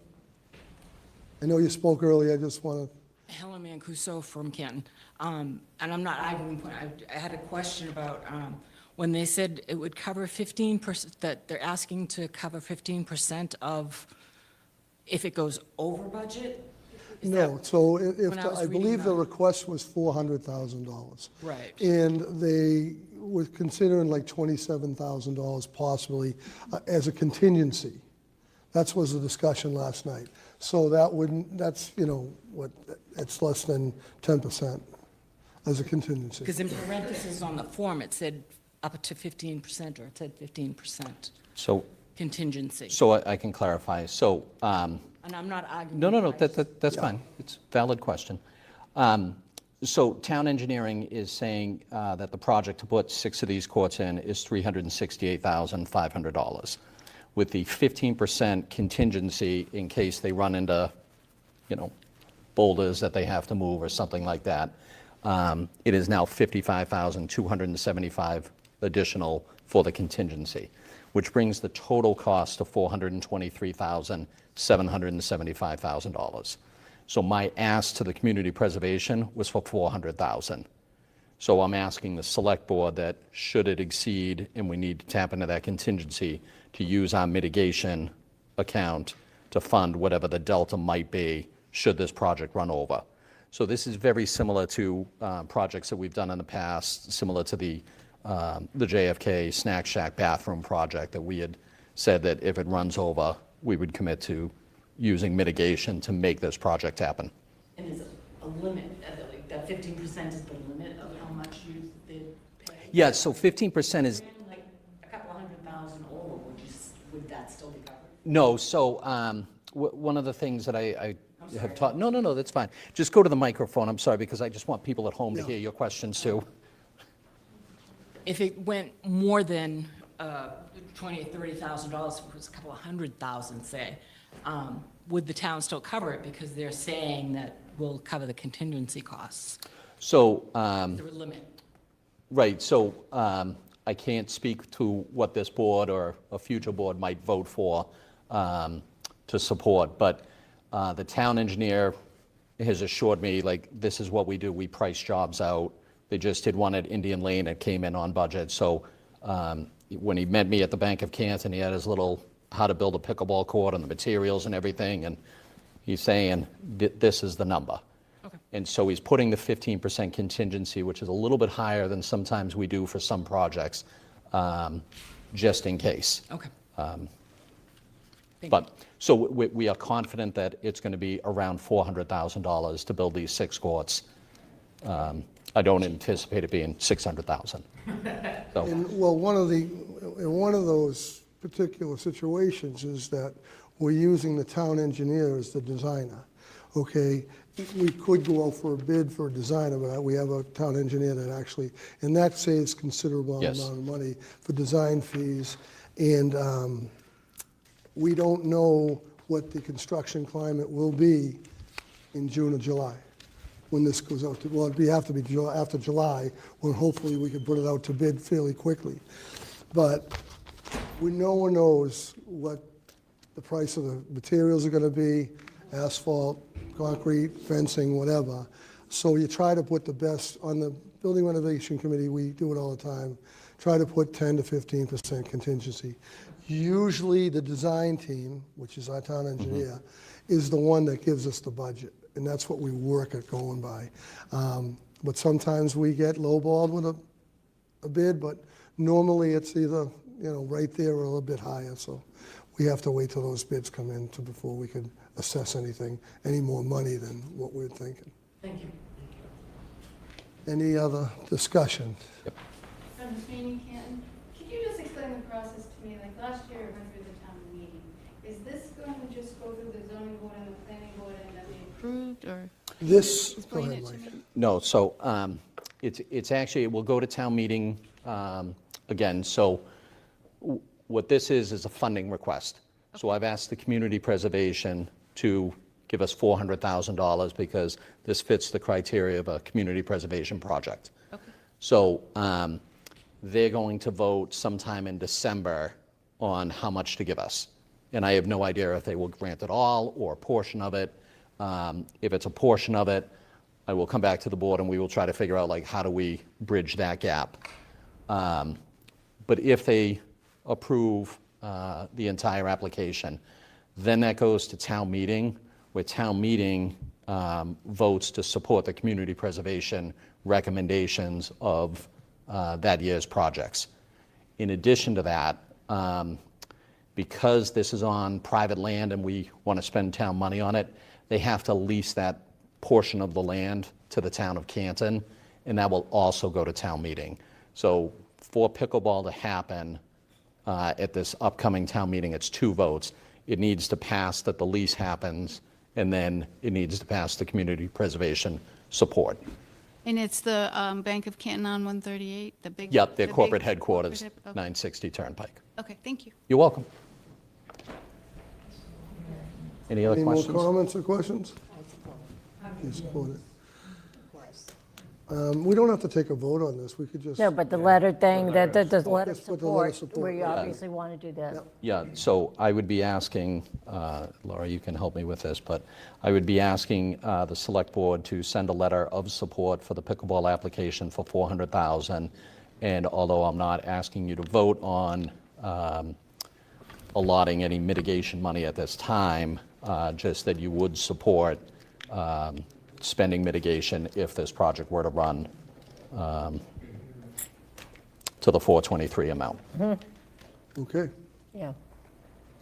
I know you spoke earlier, I just want to, Helen Mancuso from Canton. And I'm not arguing, I had a question about when they said it would cover 15%, that they're asking to cover 15% of if it goes over budget? Is no, that- so if, when I was I reading believe the that- request was $400,000. Right. And they were considering like $27,000 possibly as a contingency. That was the discussion last night. So that wouldn't, that's, it's less than 10% as a contingency. Because in parentheses on the form, it said up to 15%, or it said 15% so, contingency. so I can clarify. So, And I'm not arguing. no, I just- that's fine. It's a valid question. So town engineering is saying that the project to put 6 of these courts in is $368,500, with the 15% contingency in case they run into, boulders that they have to move or something like that. It is now $55,275 additional for the contingency, which brings the total cost to $423,775,000. So my ask to the community preservation was for $400,000. So I'm asking the select board that should it exceed and we need to tap into that contingency, to use our mitigation account to fund whatever the delta might be should this project run over. So this is very similar to projects that we've done in the past, similar to the JFK Snack Shack bathroom project that we had said that if it runs over, we would commit to using mitigation to make this project happen. And is it a limit, like that 15% is the limit of how much you did pay? Yeah, so 15% is, Like a couple $100,000 over, would that still be covered? no, so one of the things that I have taught, no, that's fine. Just go to the microphone, I'm sorry, because I just want people at home to hear your questions too. If it went more than $20,000 or $30,000, if it was a couple of $100,000, say, would the town still cover it, because they're saying that we'll cover the contingency costs? So, Is there a limit? right, so I can't speak to what this board or a future board might vote for to support, but the town engineer has assured me, like, this is what we do, we price jobs out. They just did one at Indian Lane, it came in on budget, so when he met me at the Bank of Canton, he had his little how to build a pickleball court and the materials and everything, and he's saying, this is the number. Okay. And so he's putting the 15% contingency, which is a little bit higher than sometimes we do for some projects, just in case. Okay. But, so we are confident that it's going to be around $400,000 to build these 6 courts. I don't anticipate it being $600,000. So, well, one of those particular situations is that we're using the town engineer as the designer, okay? We could go out for a bid for a designer, but we have a town engineer that actually, and that saves considerable Yes. amount of money for design fees. And we don't know what the construction climate will be in June or July when this goes out to, well, it'd have to be after July, when hopefully we can put it out to bid fairly quickly. But no one knows what the price of the materials are going to be, asphalt, concrete, fencing, whatever. So you try to put the best, on the building renovation committee, we do it all the time, try to put 10 to 15% contingency. Usually the design team, which is our town engineer, is the one that gives us the budget, and that's what we work at going by. But sometimes we get lowballed with a bid, but normally it's either right there or a little bit higher. So we have to wait till those bids come in before we can assess any more money than what we're thinking. Thank you. Any other discussion? Brenda Sweeney, Canton, could you just explain the process to me? Like last year, it went through the town meeting. Is this going to just go through the zoning board and the planning board and then be approved, or? This, go Explain ahead, it to Mike. me. No, so it's actually, it will go to town meeting again. So what this is a funding request. So I've asked the community preservation to give us $400,000 because this fits the criteria of a community preservation project. Okay. So they're going to vote sometime in December on how much to give us. And I have no idea if they will grant it all or a portion of it. If it's a portion of it, I will come back to the board and we will try to figure out like how do we bridge that gap. But if they approve the entire application, then that goes to town meeting, where town meeting votes to support the community preservation recommendations of that year's projects. In addition to that, because this is on private land and we want to spend town money on it, they have to lease that portion of the land to the town of Canton, and that will also go to town meeting. So for pickleball to happen at this upcoming town meeting, it's 2 votes. It needs to pass that the lease happens, and then it needs to pass the community preservation support. And it's the Bank of Canton on 138, the big? Yep, their the corporate big headquarters, corporate head- 960 Turnpike. Okay, thank you. You're welcome. Any other Any more questions? comments or questions? You support it. We don't have to take a vote on this, we could just. No, but the letter thing, that the letter Just put the letter support, support, we yeah. obviously want to do that. Yeah, so I would be asking, Laura, you can help me with this, but I would be asking the select board to send a letter of support for the pickleball application for $400,000. And although I'm not asking you to vote on allotting any mitigation money at this time, just that you would support spending mitigation if this project were to run to the 423 amount. Okay, Yeah.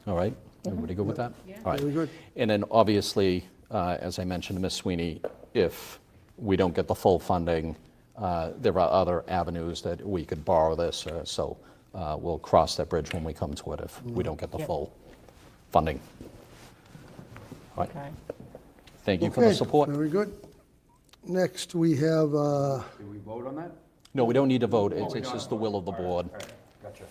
All right? Everybody good with that? All right. very good. And then obviously, as I mentioned to Ms. Sweeney, if we don't get the full funding, there are other avenues that we could borrow this, so we'll cross that bridge when we come to it if we don't get the Yep. full funding. All right. Okay. Thank you for the Okay, support. Very good. Next, we have, Do we vote on that? No, we don't need to vote. It's just the will of the board. Gotcha.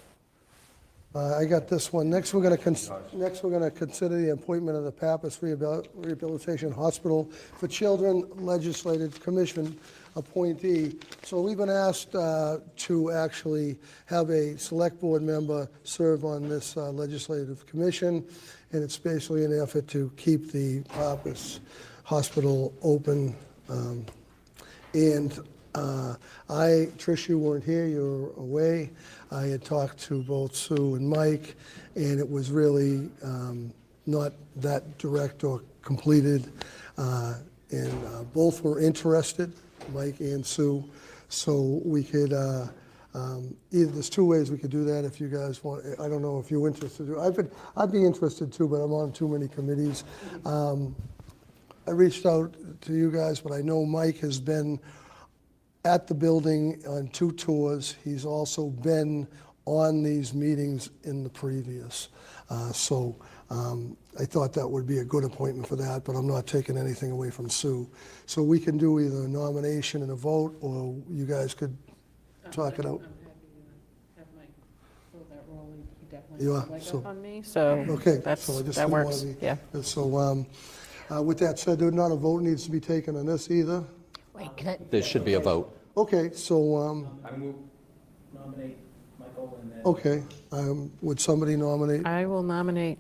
I got this one. Next, we're going to consider the appointment of the Pappas Rehabilitation Hospital for Children Legislative Commission appointee. So we've been asked to actually have a select board member serve on this legislative commission, and it's basically an effort to keep the Pappas Hospital open. Trish, you weren't here, you were away. I had talked to both Sue and Mike, and it was really not that direct or completed. And both were interested, Mike and Sue. So we could, there's 2 ways we could do that if you guys want. I don't know if you're interested. I'd be interested too, but I'm on too many committees. I reached out to you guys, but I know Mike has been at the building on 2 tours. He's also been on these meetings in the previous. So I thought that would be a good appointment for that, but I'm not taking anything away from Sue. So we can do either a nomination and a vote, or you guys could talk it out. I'm happy to have Mike fill that role. He definitely You are? has leg So- up on me, so Okay, that's, so I just that didn't wanna works, be- yeah. So with that said, there's not a vote needs to be taken on this either. Wait, can I, There should be a vote. Okay, so, I move, nominate Michael and then. okay, would somebody nominate? I will nominate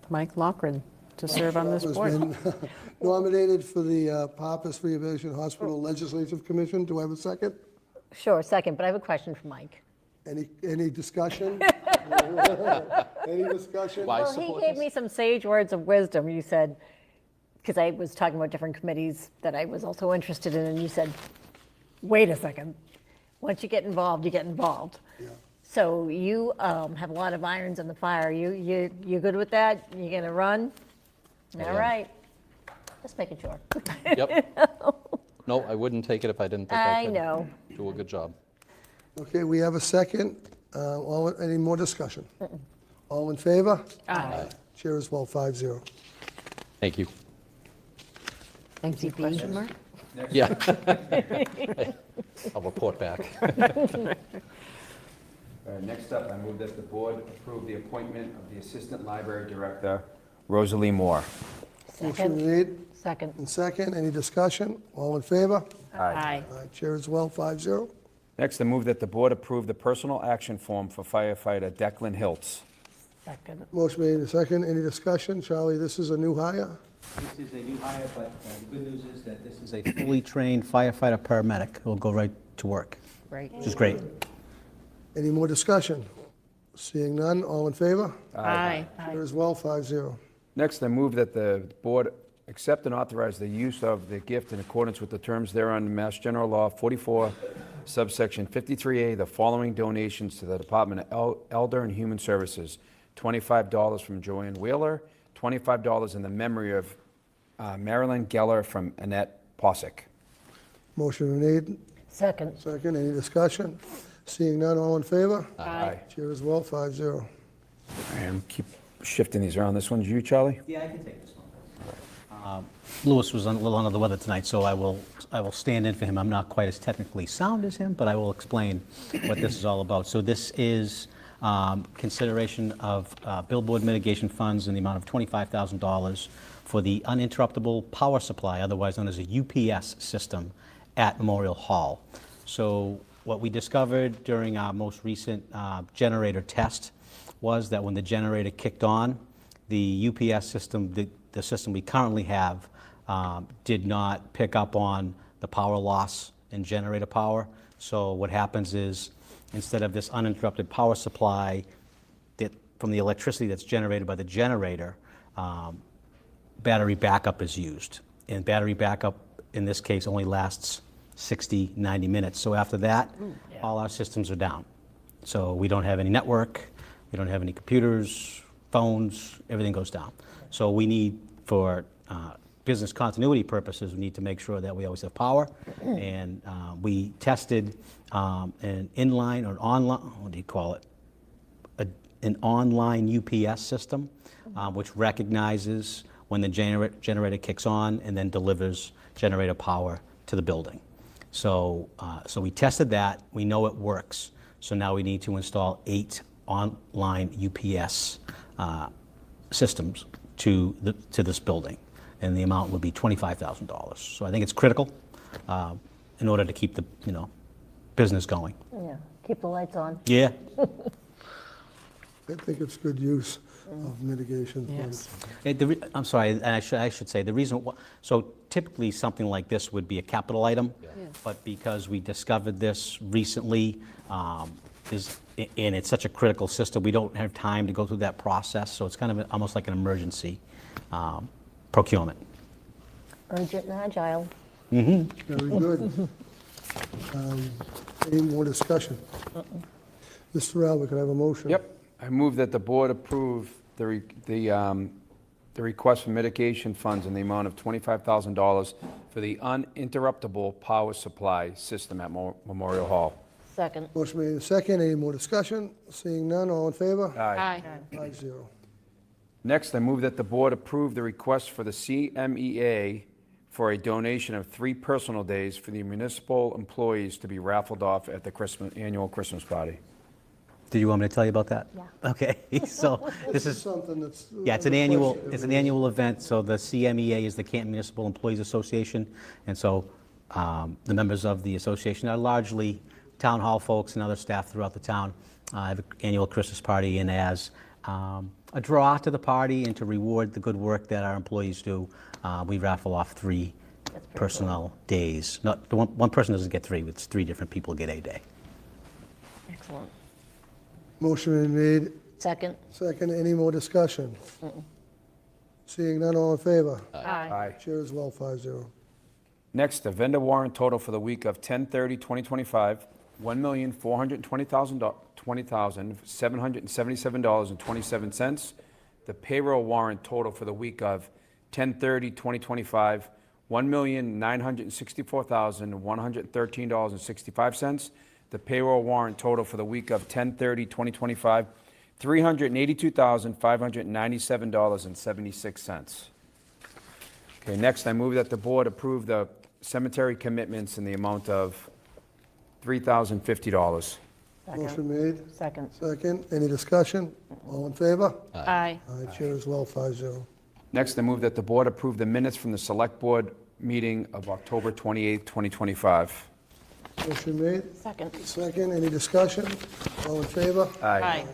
Mike Lochran to serve on this Has board. been nominated for the Pappas Rehabilitation Hospital Legislative Commission. Do I have a second? sure, second, but I have a question for Mike. Any discussion? Any discussion? Why Well, he support gave this? me some sage words of wisdom. You said, because I was talking about different committees that I was also interested in, and you said, wait a second, once you get involved, you get involved. Yeah. So you have a lot of irons in the fire. You good with that? You gonna run? I All am. right. Just making sure. Yep. No, I wouldn't take it if I didn't think I I could know. do a good job. Okay, we have a second. Any more discussion? All in favor? Aye. Chair is well, 5-0. Thank you. NCP. Yeah. I'll report back. Next up, I move that the board approve the appointment of the Assistant Library Director, Rosalie Moore. Motion made Second. and second. Any discussion? All in favor? Aye. Aye, chair as well, 5-0. Next, I move that the board approve the personal action form for firefighter Declan Hiltz. Second. Motion made and second. Any discussion? Charlie, this is a new hire? This is a new hire, but the good news is that this is a fully trained firefighter paramedic who will go right to work, Great. which is great. Any more discussion? Seeing none, all in favor? Aye. Chair as well, 5-0. Next, I move that the board accept and authorize the use of the gift in accordance with the terms thereon in Mass General Law 44, subsection 53A, the following donations to the Department of Elder and Human Services. $25 from Joanne Wheeler, $25 in the memory of Marilyn Geller from Annette Posick. Motion made, Second. second. Any discussion? Seeing none, all in favor? Aye. Chair as well, 5-0. And keep shifting these around. This one's you, Charlie? Yeah, I can take this one. Lewis was a little under the weather tonight, so I will stand in for him. I'm not quite as technically sound as him, but I will explain what this is all about. So this is consideration of billboard mitigation funds in the amount of $25,000 for the uninterruptible power supply, otherwise known as a UPS system, at Memorial Hall. So what we discovered during our most recent generator test was that when the generator kicked on, the UPS system, the system we currently have, did not pick up on the power loss in generator power. So what happens is, instead of this uninterrupted power supply from the electricity that's generated by the generator, battery backup is used. And battery backup, in this case, only lasts 60, 90 minutes. So after that, all our systems are down. So we don't have any network, we don't have any computers, phones, everything goes down. So we need, for business continuity purposes, we need to make sure that we always have power. And we tested an inline or online, what do you call it? An online UPS system, which recognizes when the generator kicks on and then delivers generator power to the building. So we tested that, we know it works. So now we need to install 8 online UPS systems to this building, and the amount would be $25,000. So I think it's critical in order to keep the business going. Yeah, keep the lights on. Yeah. I think it's good use of mitigation funds. I'm sorry, and I should say, the reason, so typically something like this would be a capital item, but because we discovered this recently, and it's such a critical system, we don't have time to go through that process, so it's kind of almost like an emergency procurement. Urgent and agile. Very good. Any more discussion? Mr. Albert, can I have a motion? Yep. I move that the board approve the request for mitigation funds in the amount of $25,000 for the uninterruptible power supply system at Memorial Hall. Second. Motion made and second. Any more discussion? Seeing none, all in favor? Aye. 5-0. Next, I move that the board approve the request for the CMEA for a donation of 3 personal days for the municipal employees to be raffled off at the annual Christmas party. Do you want me to tell you about that? Yeah. Okay, so this is, Something that's. yeah, it's an annual event. So the CMEA is the Canton Municipal Employees Association. And so the members of the association are largely town hall folks and other staff throughout the town. Have an annual Christmas party, and as a draw to the party and to reward the good work that our employees do, we raffle off 3 personal days. Not the one person doesn't get 3, it's 3 different people get a day. Excellent. Motion been made. Second. Second. Any more discussion? Seeing none, all in favor? Aye. Chair as well, 5-0. Next, the vendor warrant total for the week of 10/30/2025, $1,420,777.27. The payroll warrant total for the week of 10/30/2025, $1,964,113.65. The payroll warrant total for the week of 10/30/2025, $382,597.76. Okay, next, I move that the board approve the cemetery commitments in the amount of $3,050. Motion made. Second. Second. Any discussion? All in favor? Aye. Aye, chair as well, 5-0. Next, I move that the board approve the minutes from the select board meeting of October 28th, 2025. Motion made. Second. Second. Any discussion? All in favor? Aye.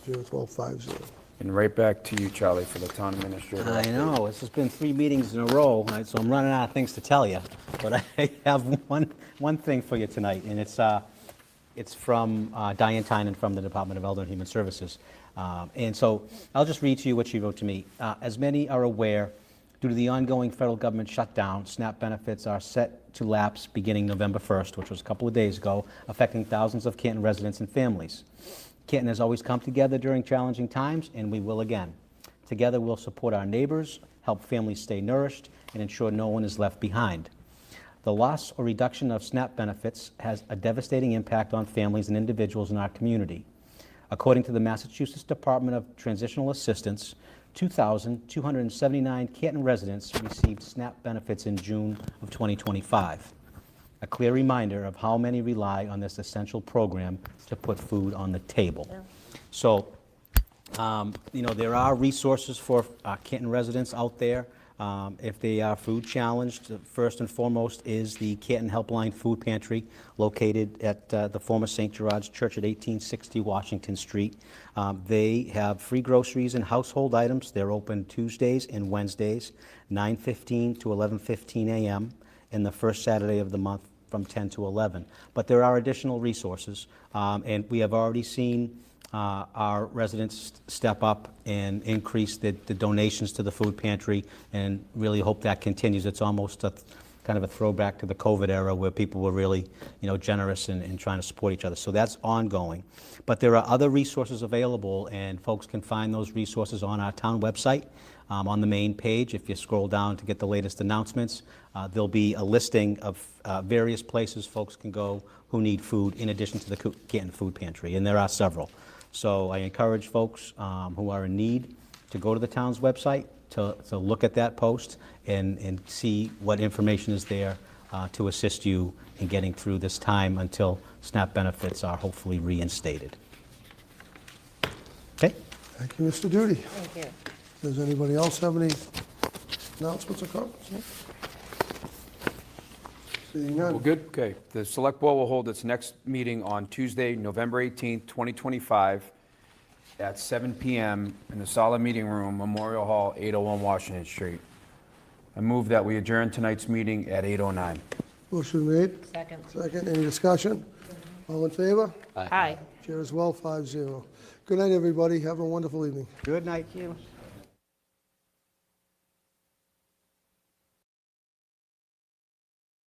Chair as well, 5-0. And right back to you, Charlie, for the town administrator. I know, this has been 3 meetings in a row, so I'm running out of things to tell you. But I have one thing for you tonight, and it's from Diane Tynan from the Department of Elder and Human Services. And so I'll just read to you what she wrote to me. As many are aware, due to the ongoing federal government shutdown, SNAP benefits are set to lapse beginning November 1st, which was a couple of days ago, affecting thousands of Canton residents and families. Canton has always come together during challenging times, and we will again. Together, we'll support our neighbors, help families stay nourished, and ensure no one is left behind. The loss or reduction of SNAP benefits has a devastating impact on families and individuals in our community. According to the Massachusetts Department of Transitional Assistance, 2,279 Canton residents received SNAP benefits in June of 2025. A clear reminder of how many rely on this essential program to put food on the table. So, there are resources for Canton residents out there. If they are food challenged, first and foremost is the Canton Helpline Food Pantry located at the former St. Gerard's Church at 1860 Washington Street. They have free groceries and household items. They're open Tuesdays and Wednesdays, 9:15 to 11:15 a.m., and the first Saturday of the month from 10 to 11. But there are additional resources, and we have already seen our residents step up and increase the donations to the food pantry, and really hope that continues. It's almost kind of a throwback to the COVID era where people were really, generous in trying to support each other. So that's ongoing. But there are other resources available, and folks can find those resources on our town website. On the main page, if you scroll down to get the latest announcements, there'll be a listing of various places folks can go who need food in addition to the Canton Food Pantry, and there are several. So I encourage folks who are in need to go to the town's website to look at that post and see what information is there to assist you in getting through this time until SNAP benefits are hopefully reinstated. Okay? Thank you, Mr. Duty. Thank you. Does anybody else have any announcements or comments? Seeing Well, none. good, okay. The Select Board will hold its next meeting on Tuesday, November 18th, 2025, at 7 p.m. in the Solid Meeting Room, Memorial Hall, 801 Washington Street. I move that we adjourn tonight's meeting at 8:09. Motion made. Second. Second. Any discussion? All in favor? Aye. Chair as well, 5-0. Good night, everybody. Have a wonderful evening. Good night. Thank you.